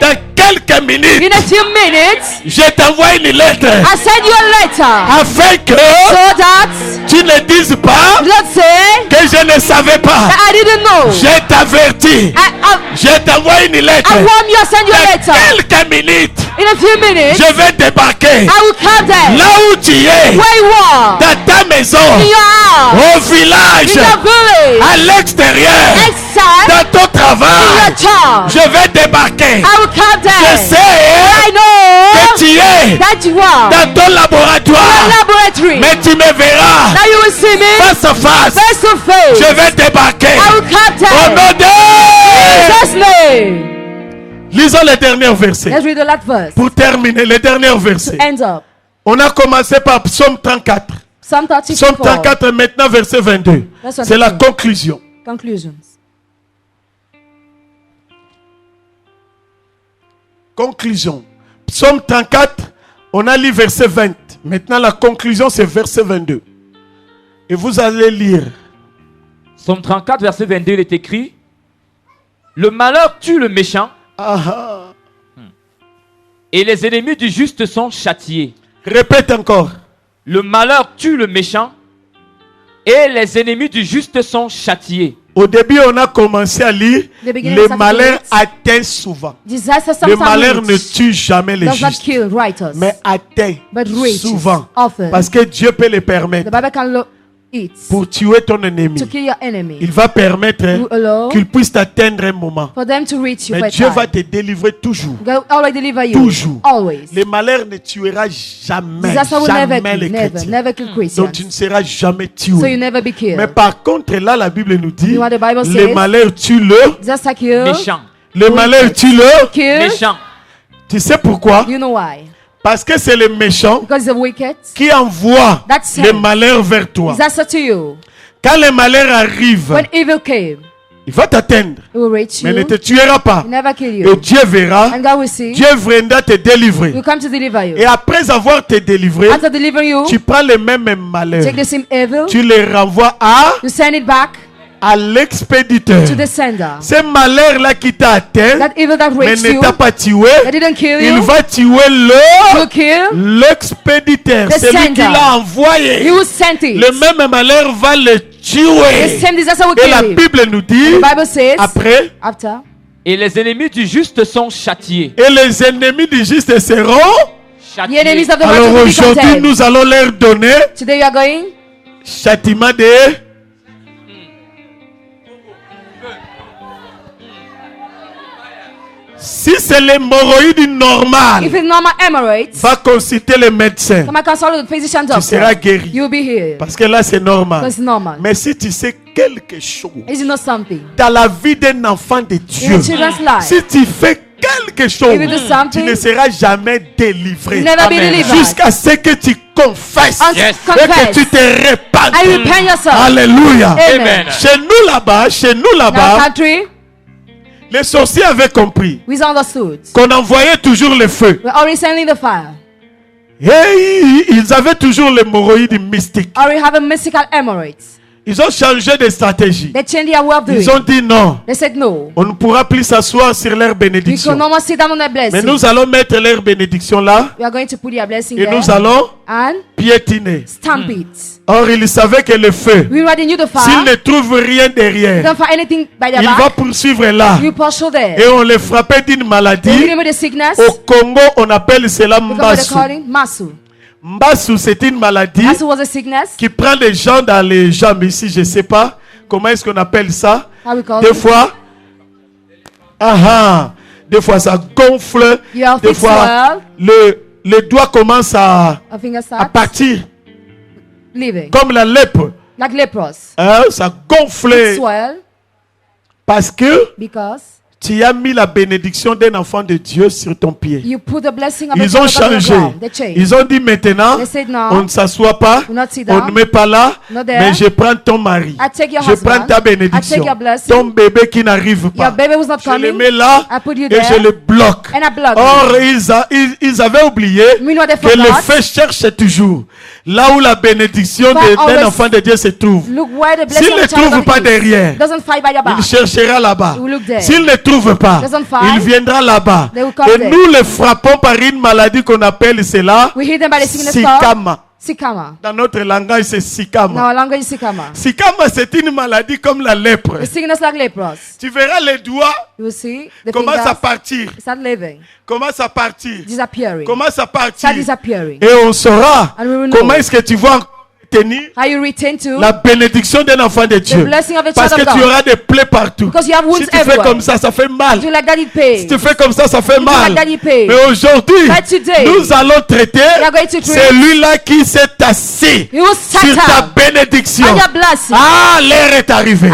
S1: dans quelques minutes,
S2: In a few minutes,
S1: je t'envoie une lettre
S2: I send you a letter.
S1: afin que
S2: So that
S1: tu ne dises pas
S2: you don't say
S1: que je ne savais pas.
S2: that I didn't know.
S1: Je t'avertis. Je t'envoie une lettre.
S2: I want you to send you a
S1: Dans
S2: letter.
S1: quelques minutes,
S2: In a few minutes,
S1: je vais débarquer
S2: I will come there.
S1: là où tu es,
S2: Where you are.
S1: dans ta maison,
S2: In your house.
S1: au village,
S2: In your village.
S1: à l'extérieur,
S2: Outside.
S1: dans ton
S2: In
S1: travail.
S2: your job.
S1: Je vais débarquer.
S2: I will come
S1: Je
S2: there.
S1: sais
S2: I
S1: que
S2: know
S1: tu es
S2: that you are.
S1: dans ton
S2: In
S1: laboratoire,
S2: your laboratory.
S1: mais tu me verras
S2: Now you will see me
S1: face à face.
S2: face to face.
S1: Je vais débarquer.
S2: I will come
S1: Au
S2: there.
S1: nom de...
S2: Jesus' name.
S1: Lisons le dernier verset.
S2: Let's read the last verse.
S1: Pour terminer, le dernier verset.
S2: Ends up.
S1: On a commencé par Psaume 34.
S2: Psalm
S1: Psaume
S2: 34.
S1: 34, maintenant verset 22.
S2: Verse
S1: C'est la
S2: 22.
S1: conclusion.
S2: Conclusions.
S1: Conclusion. Psaume 34, on a lu verset 20. Maintenant, la conclusion, c'est verset 22. Et vous allez lire.
S3: Psaume 34, verset 22, il est écrit: le malheur tue le méchant, et les ennemis du juste sont châtiés.
S1: Répète encore.
S3: Le malheur tue le méchant, et les ennemis du juste sont châtiés.
S1: Au début, on a commencé à lire. Le malheur atteint souvent. Le malheur ne tue jamais les justes, mais atteint souvent. Parce que Dieu peut le permettre. Pour tuer ton ennemi, il va permettre qu'il puisse t'atteindre un moment. Mais Dieu va te délivrer toujours. Toujours. Le malheur ne tuera jamais, jamais les chrétiens. Donc tu ne seras jamais tué. Mais par contre, là, la Bible nous dit, le malheur tue le
S3: Méchant.
S1: Le malheur tue le
S3: Méchant.
S1: Tu sais pourquoi? Parce que c'est le méchant qui envoie le malheur vers toi. Quand le malheur arrive, il va t'atteindre, mais ne te tuera pas. Et Dieu verra, Dieu viendra te délivrer. Et après avoir te délivré, tu prends le même malheur, tu le renvoies à l'expéditeur. Ce malheur-là qui t'a atteint, mais ne t'a pas tué, il va tuer l'expéditeur. C'est lui qui l'a envoyé. Le même malheur va le tuer. Et la Bible nous dit, après,
S3: et les ennemis du juste sont châtiés.
S1: Et les ennemis du juste seront
S3: châtiés.
S1: Alors aujourd'hui, nous allons leur donner châtiment de... Si c'est l'hémorroïde normale, va consulter le médecin. Tu seras guéri. Parce que là c'est normal. Mais si tu sais quelque chose dans la vie d'un enfant de Dieu, si tu fais quelque chose, tu ne seras jamais délivré. Jusqu'à ce que tu confesses et que tu te répandes. Alléluia. Chez nous là-bas, les sorciers avaient compris qu'on envoyait toujours le feu. Et ils avaient toujours l'hémorroïde mystique. Ils ont changé de stratégie. Ils ont dit non. On ne pourra plus s'asseoir sur leur bénédiction. Mais nous allons mettre leur bénédiction là. Et nous allons piétiner. Or, ils savaient que le feu, s'il ne trouve rien derrière, il va poursuivre là. Et on les frappait d'une maladie. Au Congo, on appelle cela Mbasu. Mbasu, c'est une maladie qui prend les gens dans les jambes ici. Je ne sais pas comment est-ce qu'on appelle ça. Des fois, des fois ça gonfle. Des fois, le doigt commence à partir. Comme la lèpre. Ça gonfle. Parce que tu as mis la bénédiction d'un enfant de Dieu sur ton pied. Ils ont changé. Ils ont dit maintenant, on ne s'assoit pas, on ne met pas là, mais je prends ton mari. Je prends ta bénédiction. Ton bébé qui n'arrive pas. Je le mets là et je le bloque. Or, ils avaient oublié que le feu cherche toujours là où la bénédiction d'un enfant de Dieu se trouve. S'il ne trouve pas derrière, il cherchera là-bas. S'il ne trouve pas, il viendra là-bas. Et nous le frappons par une maladie qu'on appelle cela Sikama. Dans notre langage, c'est Sikama. Sikama, c'est une maladie comme la lèpre. Tu verras les doigts commencent à partir. Commence à partir. Commence à partir. Et on saura comment est-ce que tu vas tenir la bénédiction d'un enfant de Dieu. Parce que tu auras des plaies partout. Si tu fais comme ça, ça fait mal. Si tu fais comme ça, ça fait mal. Mais aujourd'hui, nous allons traiter celui-là qui s'est assis sur ta bénédiction. Ah, l'heure est arrivée.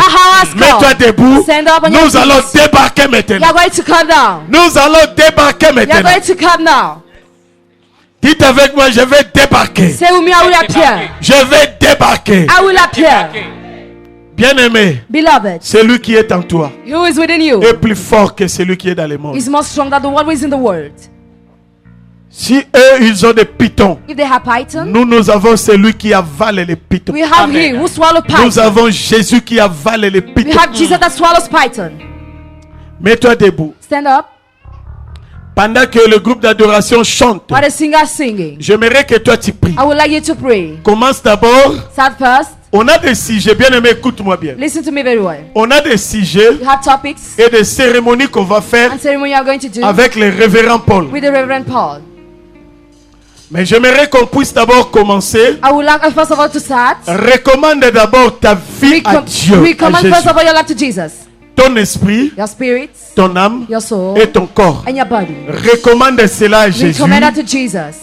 S1: Mets-toi debout. Nous allons débarquer maintenant. Nous allons débarquer maintenant. Dites avec moi, je vais débarquer. Je vais débarquer. Bien-aimé, celui qui est en toi est plus fort que celui qui est dans le monde. Si eux, ils ont des pitons,
S2: if they have python,
S1: nous avons celui qui avale les pitons.
S2: we have him who swallows python.
S1: Nous avons Jésus qui avale les
S2: We
S1: pitons.
S2: have Jesus that swallows python.
S1: Mets-toi debout.
S2: Stand up.
S1: Pendant que le groupe d'adoration chante,
S2: While the singer is singing,
S1: j'aimerais que toi tu pries.
S2: I would like you to pray.
S1: Commence d'abord.
S2: Start first.
S1: On a des sujets, bien aimé, écoute-moi bien.
S2: Listen to me very well.
S1: On a des sujets
S2: You have topics
S1: et des cérémonies qu'on va faire
S2: and ceremony you are going to do
S1: avec le révérend Paul.
S2: with the Reverend Paul.
S1: Mais j'aimerais qu'on puisse d'abord commencer.
S2: I would like first of all to start.
S1: Recommande d'abord ta vie à Dieu, à
S2: Recommend
S1: Jésus.
S2: first of all your life to Jesus.
S1: Ton esprit,
S2: Your spirit,
S1: ton âme
S2: your soul,
S1: et ton corps.
S2: and your body.
S1: Recommande cela à Jésus.
S2: Recommend that to Jesus.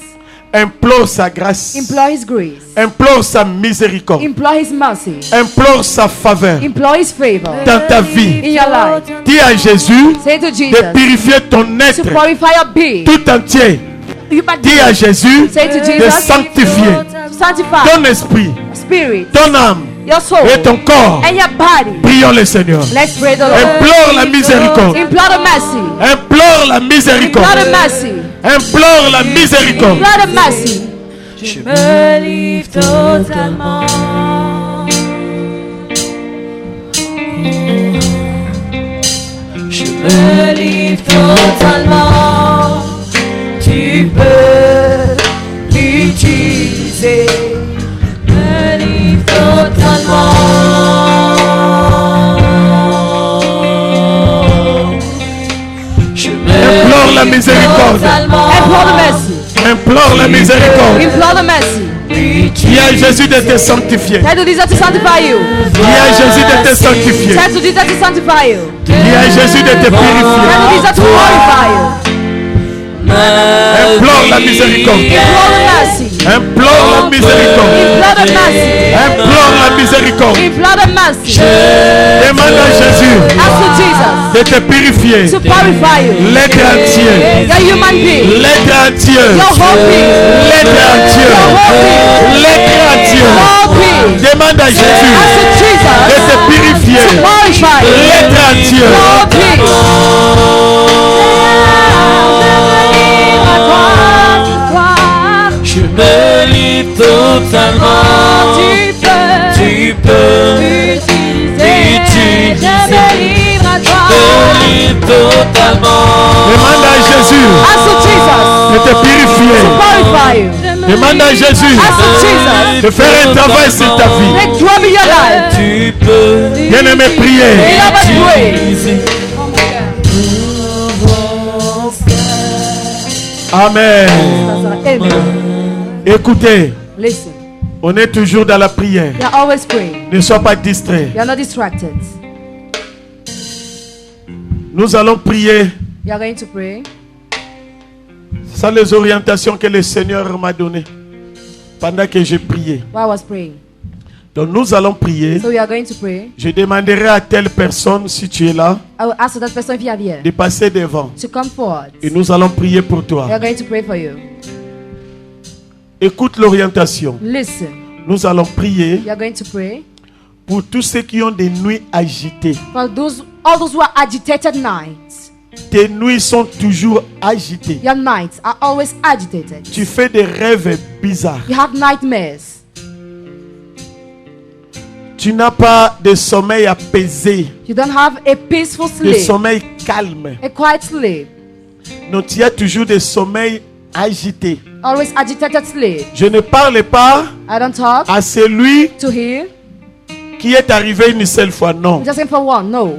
S1: Implore sa grâce.
S2: Implore His grace.
S1: Implore sa miséricorde.
S2: Implore His mercy.
S1: Implore sa faveur
S2: Implore His favor
S1: dans ta vie.
S2: in your life.
S1: Dis à Jésus
S2: Say to
S1: de
S2: Jesus
S1: purifier ton
S2: to
S1: être
S2: purify your being.
S1: tout entier.
S2: Your
S1: Dis à Jésus
S2: Say to
S1: de
S2: Jesus
S1: sanctifier
S2: to sanctify
S1: ton esprit,
S2: your spirit,
S1: ton âme
S2: your soul,
S1: et ton corps.
S2: and your body.
S1: Prions le Seigneur.
S2: Let's pray the Lord.
S1: Implore la miséricorde.
S2: Implore the mercy.
S1: Implore la miséricorde.
S2: Implore the mercy.
S1: Implore la miséricorde.
S2: Implore the mercy.
S4: Je me livre totalement. Je me livre totalement. Tu peux l'utiliser. Je me livre totalement. Je me
S1: Implore la miséricorde.
S2: Implore the mercy.
S1: Implore la miséricorde.
S2: Implore the mercy.
S1: Dis à Jésus de te sanctifier.
S2: Tell to Jesus to sanctify you.
S1: Dis à Jésus de te sanctifier.
S2: Tell to Jesus to sanctify you.
S1: Dis à Jésus de te
S2: Tell to
S1: purifier.
S2: Jesus to glorify you.
S1: Implore la miséricorde.
S2: Implore the mercy.
S1: Implore la miséricorde.
S2: Implore the mercy.
S1: Implore la miséricorde.
S2: Implore the mercy.
S1: Demande à Jésus
S2: Ask to Jesus
S1: de te purifier.
S2: to purify you.
S1: L'être entier.
S2: Your human being.
S1: L'être entier.
S2: Your whole being.
S1: L'être entier.
S2: Your whole being.
S1: L'être entier.
S2: Whole being.
S1: Demande à Jésus
S2: Ask to
S1: de
S2: Jesus
S1: te purifier.
S2: to purify you.
S1: L'être entier.
S2: Whole being.
S4: Je me livre totalement. Tu peux l'utiliser. Je me livre totalement.
S1: Demande à Jésus
S2: Ask to Jesus
S1: de te purifier.
S2: to purify you.
S1: Demande à Jésus
S2: Ask to Jesus
S1: de faire un travail sur ta vie.
S2: make trouble your life.
S4: Tu peux
S1: Bien-aimé, priez.
S2: Let us pray.
S4: l'utiliser.
S1: Amen.
S2: Amen.
S1: Écoutez,
S2: Listen,
S1: on est toujours dans la prière.
S2: you are always praying.
S1: Ne sois pas distrait.
S2: You are not distracted.
S1: Nous allons prier
S2: You are going to pray
S1: sans les orientations que le Seigneur m'a données pendant que j'ai prié.
S2: while I was praying.
S1: Donc nous allons prier.
S2: So we are going to pray.
S1: Je demanderai à telle personne, si tu es là,
S2: I will ask that person if you are here
S1: de passer devant.
S2: to come forward.
S1: Et nous allons prier pour
S2: We
S1: toi.
S2: are going to pray for you.
S1: Écoute l'orientation.
S2: Listen,
S1: Nous allons prier
S2: you are going to pray
S1: pour tous ceux qui ont des nuits agitées.
S2: for all those who are agitated nights.
S1: Tes nuits sont toujours agitées.
S2: Your nights are always agitated.
S1: Tu fais des rêves bizarres.
S2: You have nightmares.
S1: Tu n'as pas de sommeil apaisé,
S2: You don't have a peaceful
S1: de
S2: sleep,
S1: sommeil calme.
S2: a quiet sleep.
S1: Non, tu as toujours des sommeils agités.
S2: Always agitated sleep.
S1: Je ne parle pas
S2: I don't talk
S1: à celui
S2: to hear.
S1: qui est arrivé une seule fois, non.
S2: I'm just saying for one. No.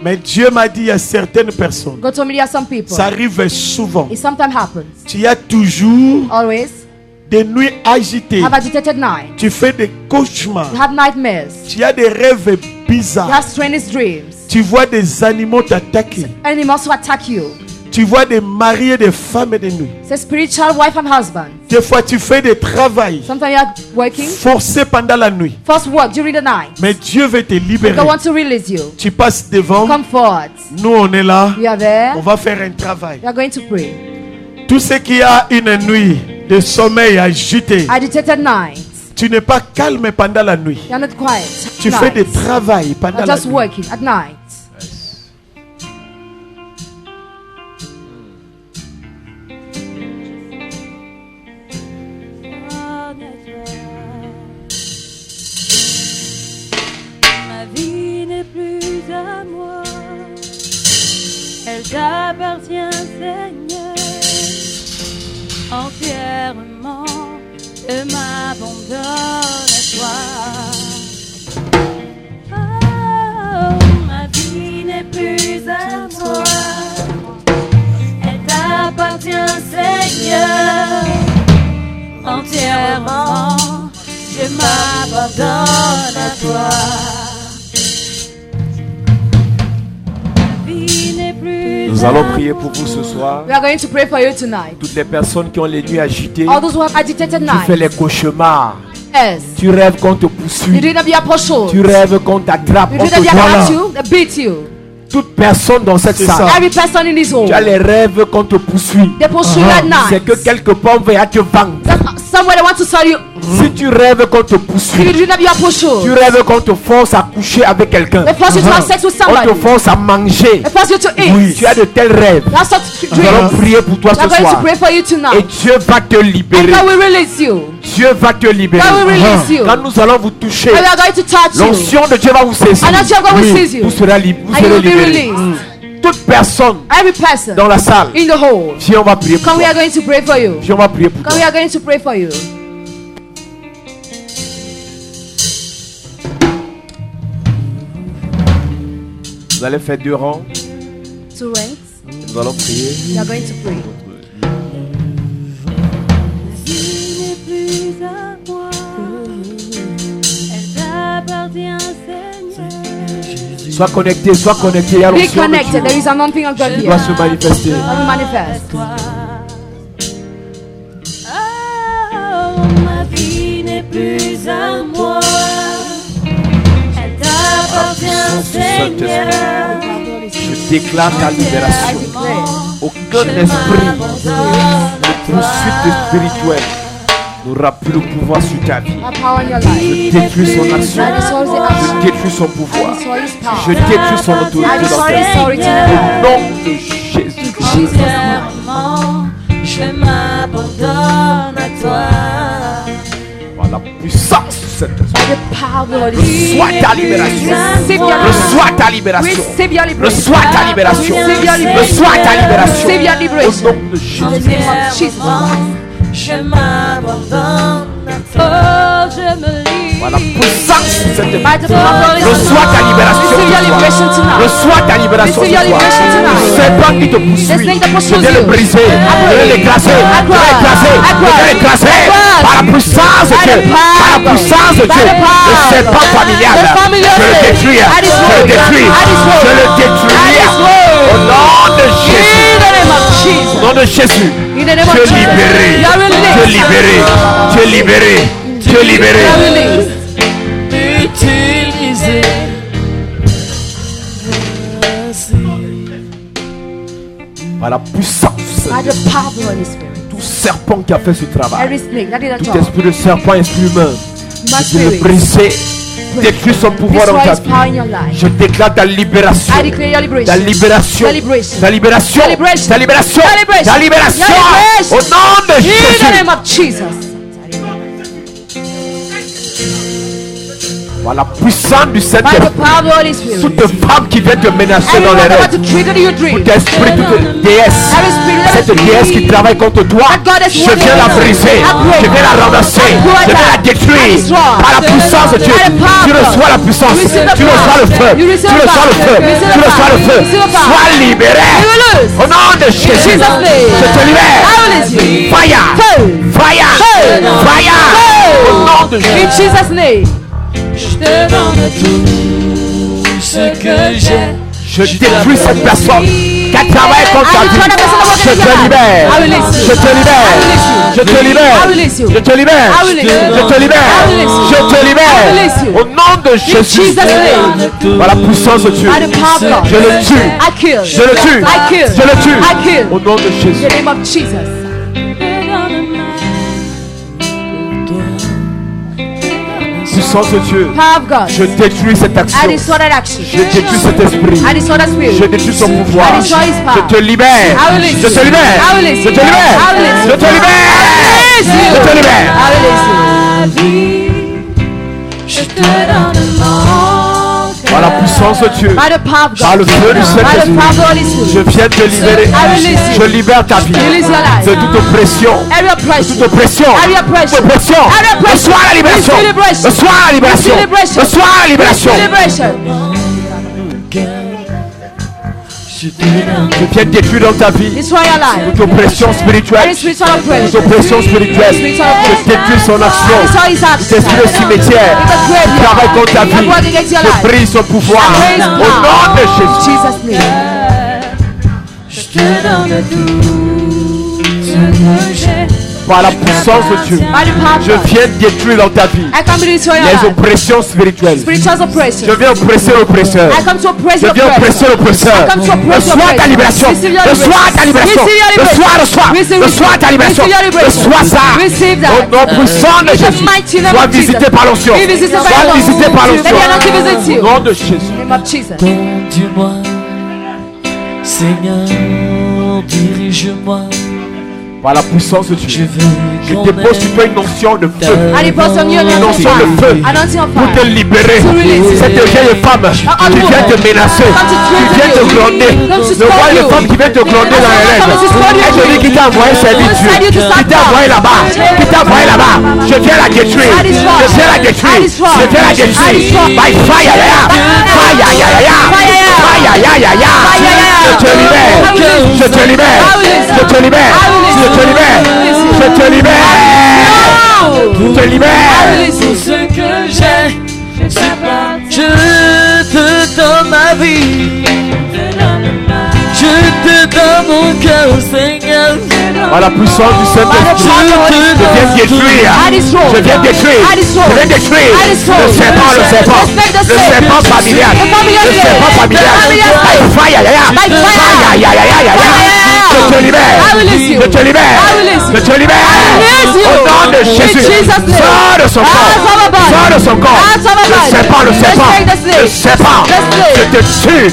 S1: Mais Dieu m'a dit à certaines personnes,
S2: God told me there are some people.
S1: ça arrive souvent.
S2: It sometimes happens.
S1: Tu as toujours
S2: Always
S1: des nuits agitées.
S2: have agitated night.
S1: Tu fais des cauchemars.
S2: You have nightmares.
S1: Tu as des rêves
S2: You
S1: bizarres.
S2: have strange dreams.
S1: Tu vois des animaux t'attaquer.
S2: Animals who attack you.
S1: Tu vois des maris et des femmes de nuit.
S2: Say spiritual wife and husband.
S1: Des fois, tu fais des travails
S2: Sometimes you are working.
S1: forcés pendant la nuit.
S2: First work during the night.
S1: Mais Dieu veut te libérer.
S2: God wants to release you.
S1: Tu passes devant.
S2: Come forward.
S1: Nous, on est là.
S2: We are there.
S1: On va faire un travail.
S2: We are going to pray.
S1: Tout ce qui a une nuit de sommeil agité,
S2: Agitated night.
S1: tu n'es pas calme pendant la nuit.
S2: You are not quiet.
S1: Tu fais des travails pendant
S2: You're
S1: la
S2: just
S1: nuit.
S2: working at night.
S4: Je m'abandonne à toi. Oh, ma vie n'est plus à moi. Elle t'appartient, Seigneur, entièrement. Je m'abandonne à toi.
S5: Nous allons prier pour vous ce soir.
S2: We are going to pray for you tonight.
S5: Toutes les personnes qui ont les nuits agitées,
S2: All those who have agitated
S5: tu
S2: nights.
S5: fais les cauchemars.
S2: Yes.
S5: Tu rêves qu'on te
S2: You
S5: poursuit.
S2: dream that you are pursued.
S5: Tu rêves qu'on t'attrape,
S2: You
S5: on
S2: dream that
S5: te
S2: they attack
S5: doit.
S2: you, they beat you.
S5: Toute personne dans cette salle,
S2: Every person in this home,
S5: tu as les rêves qu'on te poursuit.
S2: they pursue you at
S5: C'est
S2: night.
S5: que quelque part on va te vendre.
S2: Somewhere they want to sell you.
S5: Si tu rêves qu'on te
S2: You
S5: poursuit,
S2: dream that you are
S5: tu
S2: pursued.
S5: rêves qu'on te force à coucher avec quelqu'un.
S2: They force you to have sex with
S5: On
S2: somebody.
S5: te force à manger.
S2: They force you to eat.
S5: Oui, tu as de tels rêves.
S2: That's what
S5: Nous allons
S2: dreams.
S5: prier pour toi
S2: We are
S5: ce
S2: going to
S5: soir.
S2: pray for you
S5: Et
S2: tonight.
S5: Dieu va te
S2: And
S5: libérer.
S2: God will release you.
S5: Dieu va te libérer.
S2: God will release you.
S5: Quand nous allons vous toucher,
S2: And we are going to touch you.
S5: l'onction de Dieu va vous saisir.
S2: And until God will seize you.
S5: Vous serez, vous
S2: And you
S5: serez
S2: will be
S5: libérés.
S2: released.
S5: Toute personne
S2: Every person
S5: dans la salle,
S2: in the hall.
S5: viens, on va prier pour
S2: Come, we
S5: toi.
S2: are going to pray for you.
S5: Viens, on va prier pour
S2: Come,
S5: toi.
S2: we are going to pray for you.
S5: Vous allez faire 2 rangs.
S2: 2 ranks.
S5: Nous allons prier.
S2: We are going to pray.
S4: Vie n'est plus à moi. Elle t'appartient, Seigneur.
S5: Sois connecté, il y a
S2: Be
S5: l'onction de
S2: connected. There
S5: Dieu
S2: is anointing of God
S5: qui
S2: here.
S5: doit se manifester.
S2: God will manifest.
S4: Oh, ma vie n'est plus à moi. Elle t'appartient, Seigneur.
S5: Je déclare ta
S2: I
S5: libération.
S2: declare.
S5: Aucun esprit de poursuite spirituelle n'aura plus le pouvoir sur ta vie.
S2: Have power in your life.
S5: Je détruis son action.
S2: I destroy the
S5: Je
S2: action.
S5: détruis son
S2: I
S5: pouvoir.
S2: destroy his
S5: Je
S2: power.
S5: détruis son
S2: I
S5: autorité dans
S2: destroy
S5: ta
S2: his
S5: vie.
S2: authority.
S5: Au nom de Jésus.
S4: Entièrement, je m'abandonne à toi.
S5: Par la puissance de cette
S2: By the power of the Holy Spirit.
S5: reçois ta libération.
S2: Receive your
S5: Reçois ta libération.
S2: Receive your liberation.
S5: Reçois ta libération.
S2: Receive your liberation.
S5: Reçois ta libération.
S2: Receive your
S5: Au
S2: liberation.
S5: nom de Jésus.
S2: In the name of Jesus.
S4: Je m'abandonne à toi. Oh, je me livre.
S5: Par la puissance de cette
S2: By the power of the Holy Spirit.
S5: reçois ta libération.
S2: Receive your
S5: ce soir.
S2: liberation tonight.
S5: Reçois ta libération.
S2: Receive your
S5: ce soir.
S2: liberation tonight.
S5: Le serpent qui te
S2: The
S5: poursuit,
S2: snake that
S5: je
S2: pursues
S5: viens le
S2: you.
S5: briser, je viens l'écraser, je viens l'écraser, je viens l'écraser. Par la puissance de Dieu, par la puissance de Dieu, le serpent familial, je le détruis, je le détruis, je le détruis. Au nom de Jésus,
S2: In the name of
S5: au
S2: Jesus.
S5: nom de Jésus,
S2: In the name of
S5: tu es
S2: Jesus.
S5: libéré,
S2: You are
S5: tu es
S2: released.
S5: libéré, tu es libéré, tu es libéré.
S2: You are released.
S4: Utilisé.
S5: Par la puissance de
S2: By
S5: Dieu,
S2: the power of the Holy Spirit.
S5: tout serpent qui a fait ce travail,
S2: Every snake that did a
S5: tout
S2: job.
S5: esprit de serpent, esprit humain,
S2: My
S5: je veux
S2: spirit.
S5: briser, détruire son pouvoir dans
S2: Destroy
S5: ta
S2: his power in
S5: vie.
S2: your life.
S5: Je déclare ta libération.
S2: I declare your liberation.
S5: Ta libération.
S2: Your liberation.
S5: Ta libération.
S2: Your liberation.
S5: Ta libération.
S2: Your liberation.
S5: Ta libération.
S2: Your liberation.
S5: Au nom de
S2: In the
S5: Jésus.
S2: name of Jesus.
S5: Par la puissance du
S2: By the
S5: Saint-Esprit.
S2: power of the Holy Spirit.
S5: Toute femme qui vient te menacer dans
S2: Anyone
S5: les
S2: that
S5: rêves.
S2: want to trigger your dream.
S5: Tout esprit, toute déesse.
S2: Every spirit that
S5: Cette déesse qui travaille contre toi.
S2: That God has
S5: Je viens la briser. Je viens la ramasser. Je viens la détruire. Par la puissance de Dieu. Tu reçois la puissance. Tu reçois le feu. Tu reçois le feu. Tu reçois le feu. Sois libéré. Au nom de Jésus. Je te libère. Fire. Fire. Fire. Au nom de
S2: In
S5: Jésus.
S2: Jesus' name.
S4: Je te donne tout ce que j'ai.
S5: Je détruis cette personne qui a travaillé contre ta vie. Je te libère. Je te libère. Je te libère. Je te libère. Je te libère. Je te libère. Au nom de Jésus.
S2: Jesus' name.
S5: Par la puissance de Dieu.
S2: By the power of God.
S5: Je le tue.
S2: I kill.
S5: Je le tue.
S2: I kill.
S5: Je le tue.
S2: I kill.
S5: Au nom de
S2: In
S5: Jésus.
S2: the name of Jesus.
S5: Puissance de Dieu.
S2: Power of God.
S5: Je détruis cette action.
S2: I destroy that action.
S5: Je détruis cet esprit.
S2: I destroy that spirit.
S5: Je détruis son pouvoir.
S2: I destroy his power.
S5: Je te libère.
S2: I release
S5: Je te
S2: you.
S5: libère.
S2: I release
S5: Je
S2: you.
S5: te libère.
S2: I release
S5: Je
S2: you.
S5: te libère. Je te libère.
S2: I release you.
S4: Ma vie, je te donne mon
S5: Par la puissance puissance de Dieu, par le feu du Saint-Esprit, je viens te libérer. Je libère ta vie de toute oppression. De toute oppression. Reçois la libération. Reçois la libération. Reçois la libération. Je viens détruire dans ta vie toute oppression spirituelle. Toute oppression spirituelle. Je détruis son action. Je détruis le cimetière. Je travaille contre ta vie. Je brise son pouvoir. Au nom de Jésus.
S4: Je te donne tout ce que j'ai.
S5: Par la puissance de Dieu, je viens détruire dans ta vie les oppressions spirituelles. Je viens oppresser l'oppresseur. Je viens oppresser l'oppresseur. Reçois ta libération. Reçois ta libération. Reçois ta libération. Reçois ça. Au nom puissant de Jésus. Sois visité par l'onction. Sois visité par l'onction. Au nom de Jésus.
S4: Conduis-moi, Seigneur, dirige-moi.
S5: Par la puissance de Dieu, je dépose sur toi une onction de feu. Une onction de feu pour te libérer. Cette vieille femme qui vient te menacer, qui vient te gronder. Ne vois une femme qui vient te gronder dans les rêves. Et je dis qui t'a envoyé servir Dieu, qui t'a envoyé là-bas, qui t'a envoyé là-bas. Je viens la détruire. Je viens la détruire. Je viens la détruire. By fire, je te libère. Je te libère. Je te libère. Je te libère. Je te libère. Je te libère.
S4: Tout ce que j'ai, je te donne ma vie. Je te donne mon cœur, Seigneur.
S5: Par la puissance du Saint-Esprit, je viens détruire. Je viens détruire. Je viens détruire. Le serpent, le serpent. Le serpent familial. Le serpent familial. Je te libère. Je te libère. Je te libère. Au nom de Jésus. Sors de son corps. Sors de son corps. Le serpent, le serpent. Le serpent. Je te tue.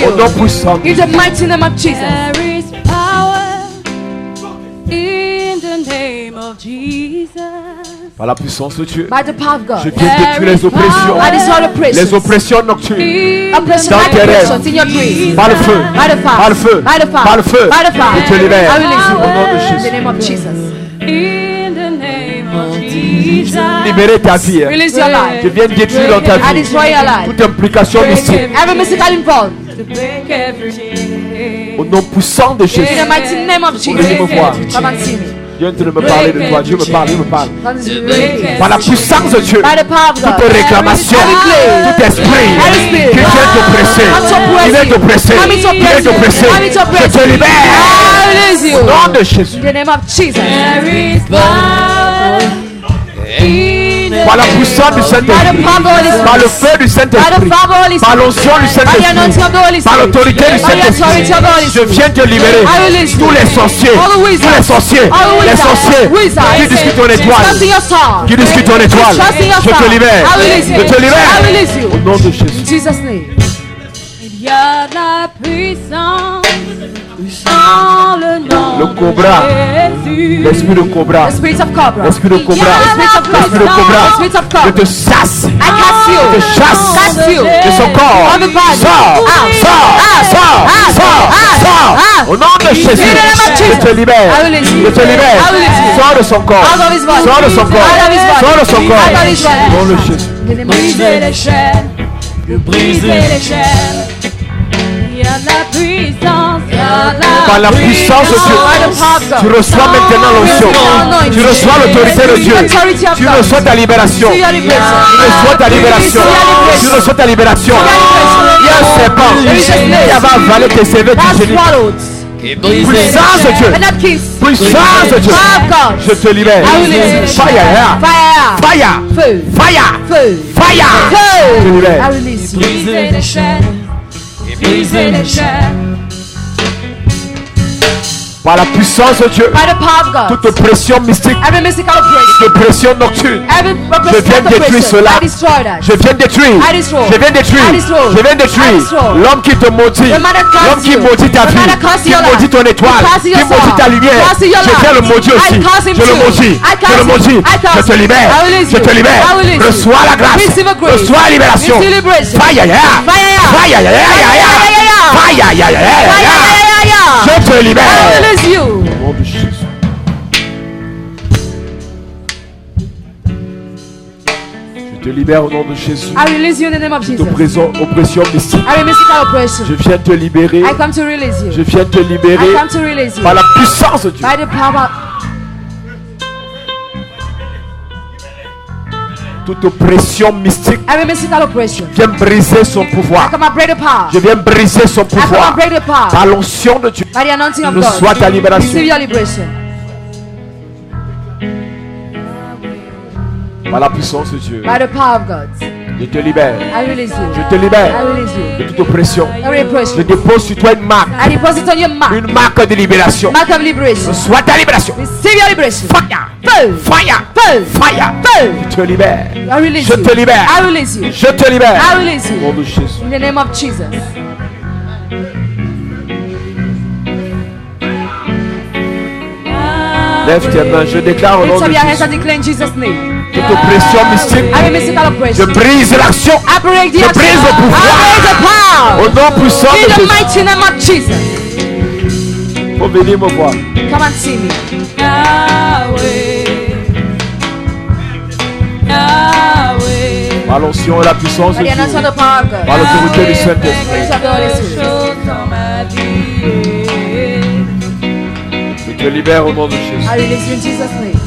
S5: Au nom puissant.
S2: In the mighty name of Jesus.
S4: There is power in the name of Jesus.
S5: Par la puissance de Dieu,
S2: By the power of God.
S5: je viens détruire les oppressions.
S2: I destroy oppressions.
S5: Les oppressions nocturnes.
S2: Oppression,
S5: Dans tes rêves.
S2: oppressions in your dreams.
S5: Par le feu.
S2: By the fire.
S5: Par le feu.
S2: By the fire.
S5: Par le feu.
S2: By the fire.
S5: Je te libère.
S2: I release you.
S5: Au nom de
S2: In the
S5: Jésus.
S2: name of Jesus.
S4: In the name of Jesus.
S5: Libérer ta vie.
S2: Release your life.
S5: Je viens détruire dans ta
S2: I
S5: vie
S2: destroy your life.
S5: toute implication mystique.
S2: Every mystical involved.
S4: To break every chain.
S5: Au nom puissant de Jésus.
S2: In the mighty name of Jesus.
S5: Venez me voir.
S2: Come and see me.
S5: Dieu est en train de me parler de toi. Dieu me parle, Dieu me parle.
S2: God is really-
S5: Par la puissance de Dieu,
S2: By the power of God.
S5: toute réclamation, tout esprit qui vient t'oppresser, qui vient t'oppresser, qui vient t'oppresser, je te libère.
S2: I release you.
S5: Au nom de Jésus.
S2: In the name of Jesus.
S4: There is power in the
S5: Par la puissance du
S2: By the
S5: Saint-Esprit,
S2: power of the Holy
S5: par le
S2: Spirit.
S5: feu du
S2: By the
S5: Saint-Esprit,
S2: power of the Holy
S5: par
S2: Spirit.
S5: l'onction du
S2: By the anointing
S5: Saint-Esprit,
S2: of the Holy
S5: par
S2: Spirit.
S5: l'autorité du
S2: By the authority
S5: Saint-Esprit,
S2: of the Holy
S5: je
S2: Spirit.
S5: viens te libérer.
S2: I release you.
S5: Tous les sorciers,
S2: All the
S5: tous
S2: wizards.
S5: les sorciers,
S2: All the
S5: les
S2: wizards.
S5: sorciers
S2: Wizards.
S5: qui discutent ton étoile,
S2: Trust in your star.
S5: qui discutent ton étoile,
S2: Trust in your
S5: je
S2: star.
S5: te libère.
S2: I release you.
S5: Je te
S2: I
S5: libère.
S2: release you.
S5: Au nom de
S2: In
S5: Jésus.
S2: Jesus' name.
S4: Il y a de la puissance dans le nom
S5: Le cobra.
S4: de Jésus.
S5: L'esprit de cobra,
S2: The spirit of cobra.
S5: l'esprit de
S2: The
S5: cobra,
S2: spirit of
S5: l'esprit de
S2: cobra.
S5: cobra,
S2: The spirit of
S5: je
S2: cobra.
S5: te chasse,
S2: I cast you.
S5: je te chasse
S2: Cast you.
S5: de son corps.
S2: Of the body.
S5: Sors,
S2: Out.
S5: sors,
S2: Out.
S5: sors,
S2: Out.
S5: sors,
S2: Out.
S5: sors.
S2: Out.
S5: Au nom de Jésus,
S2: In the name of
S5: je
S2: Jesus.
S5: te libère,
S2: I release you.
S5: je te libère.
S2: I release you.
S5: Sors de son corps,
S2: Out of his body.
S5: sors de son corps,
S2: Out of his body.
S5: sors de son corps.
S2: Out of his body.
S5: Au nom de Jésus.
S2: In the name of
S4: Briser
S2: Jesus.
S4: les chaînes, briser les chaînes. Il y a de la puissance, il y a de
S5: Par la puissance de Dieu, tu reçois maintenant l'onction, tu reçois l'autorité de Dieu, tu reçois ta libération, tu reçois ta libération, tu reçois ta libération. Il y a un serpent qui avait avalé tes CV du génie. Puissance de Dieu,
S2: And that kiss.
S5: puissance de Dieu,
S2: Power of God.
S5: je te libère.
S2: I release you.
S5: Fire,
S2: Fire.
S5: fire,
S2: Feu.
S5: fire,
S2: Feu.
S5: fire. Je te
S2: Feu.
S5: libère.
S2: I release you.
S4: briser les chaînes, briser les chaînes.
S5: Par la puissance de Dieu,
S2: By the power of God.
S5: toute oppression mystique,
S2: Every mystical oppression.
S5: oppression nocturne,
S2: Every
S5: Je viens détruire cela.
S2: I destroy that.
S5: je viens détruire,
S2: I destroy.
S5: je viens détruire,
S2: I destroy.
S5: je viens
S2: I
S5: détruire
S2: destroy.
S5: l'homme qui te maudit,
S2: The man that curses
S5: l'homme qui
S2: you.
S5: maudit ta
S2: The
S5: vie,
S2: man that curses
S5: qui
S2: your
S5: maudit
S2: life.
S5: ton étoile,
S2: He curses
S5: qui
S2: your
S5: maudit ta
S2: star.
S5: lumière.
S2: Curses your
S5: Je viens le
S2: light.
S5: maudire
S2: I
S5: aussi,
S2: curse him
S5: je le
S2: too.
S5: maudis,
S2: I curse
S5: je le
S2: him.
S5: maudis,
S2: I curse
S5: je te
S2: him.
S5: libère,
S2: I release
S5: je te
S2: you.
S5: libère,
S2: I release you.
S5: reçois la grâce,
S2: Receive a grace.
S5: reçois la libération,
S2: Receive liberation.
S5: fire,
S2: Fire.
S5: Je te libère.
S2: I release you.
S5: Au nom de Jésus. Je te libère au nom de Jésus.
S2: I release you in the name of Jesus.
S5: Oppression mystique.
S2: Every mystical oppression.
S5: Je viens te libérer.
S2: I come to release you.
S5: Je viens te libérer
S2: I come to release you.
S5: par la puissance de Dieu.
S2: By the power.
S5: Toute oppression mystique.
S2: Every mystical oppression.
S5: Viens briser son
S2: I
S5: pouvoir.
S2: come and break the power.
S5: Je viens briser son
S2: I come
S5: pouvoir.
S2: and break the power.
S5: Par l'onction de Dieu.
S2: By the anointing of
S5: Ne
S2: God.
S5: soit ta libération.
S2: Receive your liberation.
S5: Par la puissance de Dieu.
S2: By the power of God.
S5: Je te libère.
S2: I release you.
S5: Je te libère
S2: I release you.
S5: de toute oppression.
S2: Every
S5: Je
S2: oppression.
S5: dépose sur toi une marque.
S2: I deposit on your mark.
S5: Une marque de libération.
S2: Mark of liberation.
S5: Soit ta libération.
S2: Receive your liberation.
S5: Fire.
S2: Fire.
S5: Fire.
S2: Fire.
S5: Fire.
S2: Fire.
S5: Je te libère.
S2: I release
S5: Je
S2: you.
S5: te libère.
S2: I release you.
S5: Je te libère.
S2: I release
S5: Au nom
S2: you.
S5: de Jésus.
S2: In the name of Jesus.
S5: Lève tes mains. Je déclare au nom
S2: Lift
S5: de
S2: up your hands
S5: Jésus.
S2: and declare in Jesus' name.
S5: Toute oppression mystique.
S2: Every mystical
S5: Je
S2: oppression.
S5: brise l'action.
S2: I break the
S5: Je
S2: action.
S5: brise le pouvoir.
S2: I break the power.
S5: Au nom puissant
S2: In
S5: de
S2: the
S5: Jésus.
S2: mighty name of Jesus.
S5: Faut venir me voir.
S2: Come and see me.
S5: Par l'onction et la puissance de
S2: By the
S5: Dieu.
S2: anointing of the power of God.
S5: Par l'autorité du Saint-Esprit.
S2: Lift up the Holy Spirit.
S5: Je te libère au nom de Jésus.
S2: I release you in Jesus' name.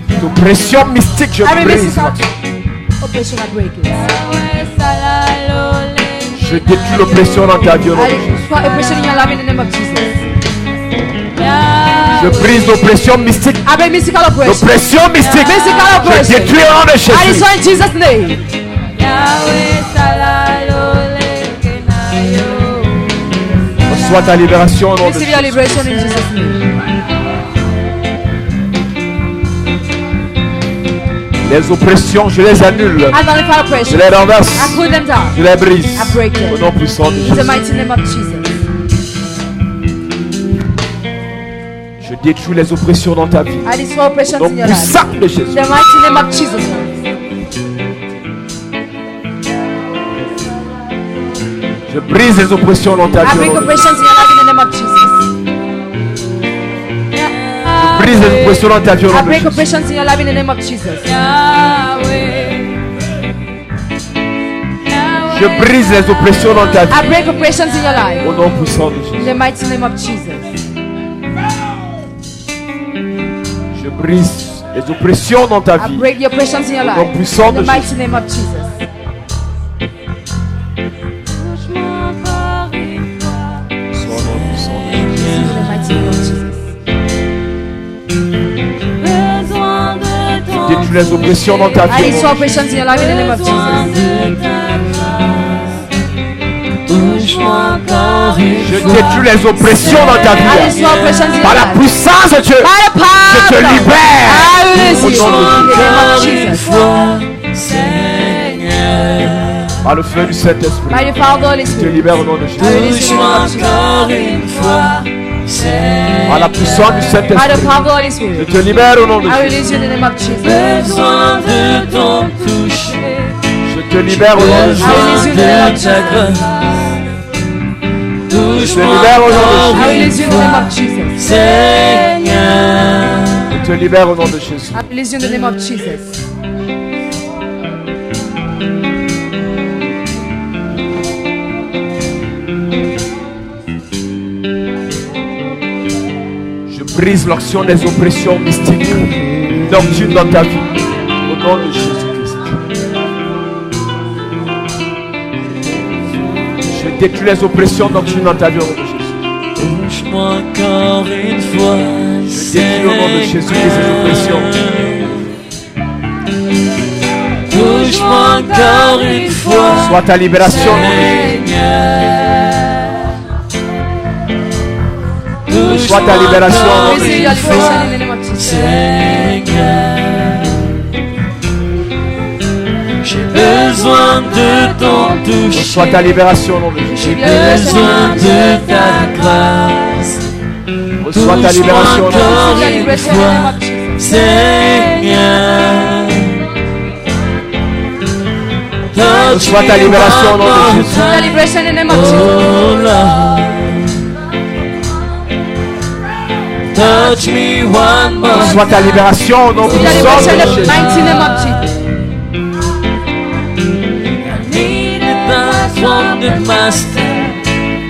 S5: Toute oppression mystique, je
S2: Every
S5: brise.
S2: mystical oppression, I break it.
S5: Je détruis l'oppression dans ta vie au nom de
S2: I
S5: Jésus.
S2: destroy oppression in your life in the name of Jesus.
S5: Je brise l'oppression mystique.
S2: I break mystical oppression.
S5: L'oppression mystique.
S2: Mystical
S5: Je
S2: oppression.
S5: détruis au nom de
S2: I
S5: Jésus.
S2: destroy in Jesus' name.
S5: Reçois ta libération au nom de
S2: Receive your
S5: Jésus.
S2: liberation in Jesus' name.
S5: Les oppressions, je les annule.
S2: I nullify
S5: Je
S2: oppression.
S5: les renverse.
S2: I put them down.
S5: Je les brise.
S2: I break them.
S5: Au nom puissant de
S2: In the
S5: Jésus.
S2: mighty name of Jesus.
S5: Je détruis les oppressions dans ta vie.
S2: I destroy oppressions
S5: Au nom
S2: in your life.
S5: puissant de
S2: In
S5: Jésus.
S2: the mighty name of Jesus.
S5: Je brise les oppressions dans ta
S2: I
S5: vie.
S2: break
S5: au nom de
S2: oppressions in your life in the name of Jesus.
S5: Je brise les oppressions dans ta vie. Au
S2: I
S5: nom de
S2: break
S5: Jésus.
S2: oppressions in your life in the name of Jesus.
S5: Je brise les oppressions dans ta vie.
S2: I break oppressions in your life
S5: Au nom puissant de
S2: in
S5: Jésus.
S2: the mighty name of Jesus.
S5: Je brise les oppressions dans ta
S2: I
S5: vie.
S2: break the oppressions in your
S5: Au nom
S2: life
S5: puissant
S2: in
S5: de
S2: the
S5: Jésus.
S2: mighty name of Jesus.
S5: Sois au nom puissant de Jésus.
S2: In the mighty name of Jesus.
S5: Détruis les oppressions dans ta
S2: I
S5: vie. au
S2: destroy
S5: nom de Jésus.
S2: oppressions in your life in the name of Jesus.
S5: Je détruis les oppressions dans ta
S2: I
S5: vie.
S2: destroy oppressions in your
S5: Par la
S2: life.
S5: puissance de Dieu.
S2: By the power
S5: Je
S2: of
S5: te
S2: God.
S5: libère.
S2: I release
S5: Au
S2: you
S5: nom de
S2: in the name of
S5: Jésus.
S2: Jesus.
S5: Par le feu du Saint-Esprit.
S2: By the power of the Holy
S5: Je te
S2: Spirit.
S5: libère au nom de
S2: I
S5: Jésus.
S2: release you in the name of Jesus.
S5: Par la puissance du
S2: By the
S5: Saint-Esprit.
S2: power of the Holy
S5: Je
S2: Spirit.
S5: te libère au nom de
S2: I
S5: Jésus.
S2: release you in the name of Jesus.
S5: Je te libère au nom de
S2: I
S5: Jésus.
S2: release you in the name of Jesus.
S5: Je te libère au nom de
S2: I
S5: Jésus.
S2: release you in the name of Jesus.
S5: Je te libère au nom de Jésus.
S2: I release you in the name of Jesus.
S5: Je brise l'action des oppressions mystiques nocturnes dans ta vie. Au nom de Jésus-Christ. Je détruis les oppressions nocturnes dans ta vie. Au nom de Jésus.
S4: Touche-moi encore une fois,
S5: Je détruis au nom de Jésus-Christ ces oppressions.
S4: touche-moi encore une fois,
S5: Soit ta libération. au nom de Jésus. Soit ta libération. au nom de
S2: Receive your
S5: Jésus.
S2: liberation in the name of Jesus.
S4: J'ai besoin de ton toucher,
S5: Soit ta libération. au nom de Jésus.
S2: Receive your liberation in
S4: besoin
S2: the name of
S4: de
S2: Jesus.
S4: ta grâce.
S5: Soit ta libération. au nom de Jésus.
S2: Receive your liberation in the name of Jesus.
S4: Seigneur, ta
S5: Reçois ta libération au nom de Jésus.
S2: The liberation in the name of Jesus.
S4: Oh Lord, touch me one more.
S5: Reçois ta libération au nom
S2: The
S5: puissant
S2: liberation in
S5: de
S2: the
S5: Jésus.
S2: mighty name of Jesus.
S4: Need a touch from the Master.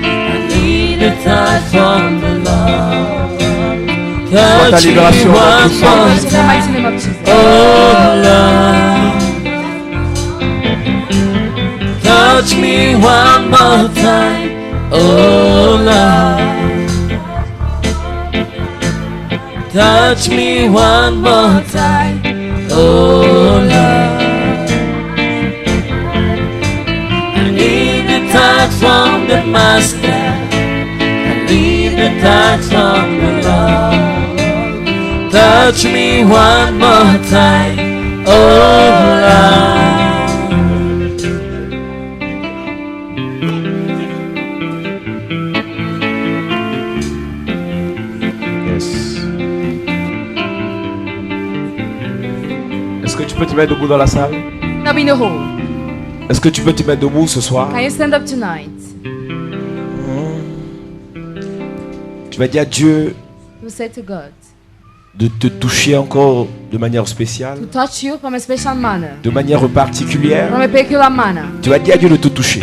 S4: I need a touch from the Lord.
S5: Reçois ta
S4: Touch me
S5: libération au nom
S4: one
S5: puissant
S4: more
S5: de
S2: In the
S4: time.
S2: mighty name of Jesus.
S4: Oh Lord, touch me one more time. Oh Lord, touch me one more time. Oh Lord, I need a touch from the Master. I need a touch from the Lord. Touch me one more time, oh Lord.
S5: Yes. Est-ce que tu peux te mettre debout dans la salle?
S2: Now be in the hall.
S5: Est-ce que tu peux te mettre debout ce soir?
S2: Can you stand up tonight?
S5: Tu vas dire à Dieu
S2: You say to God
S5: de te toucher encore de manière spéciale,
S2: to touch you from a special manner,
S5: de manière particulière.
S2: from a peculiar manner.
S5: Tu vas dire à Dieu de te toucher.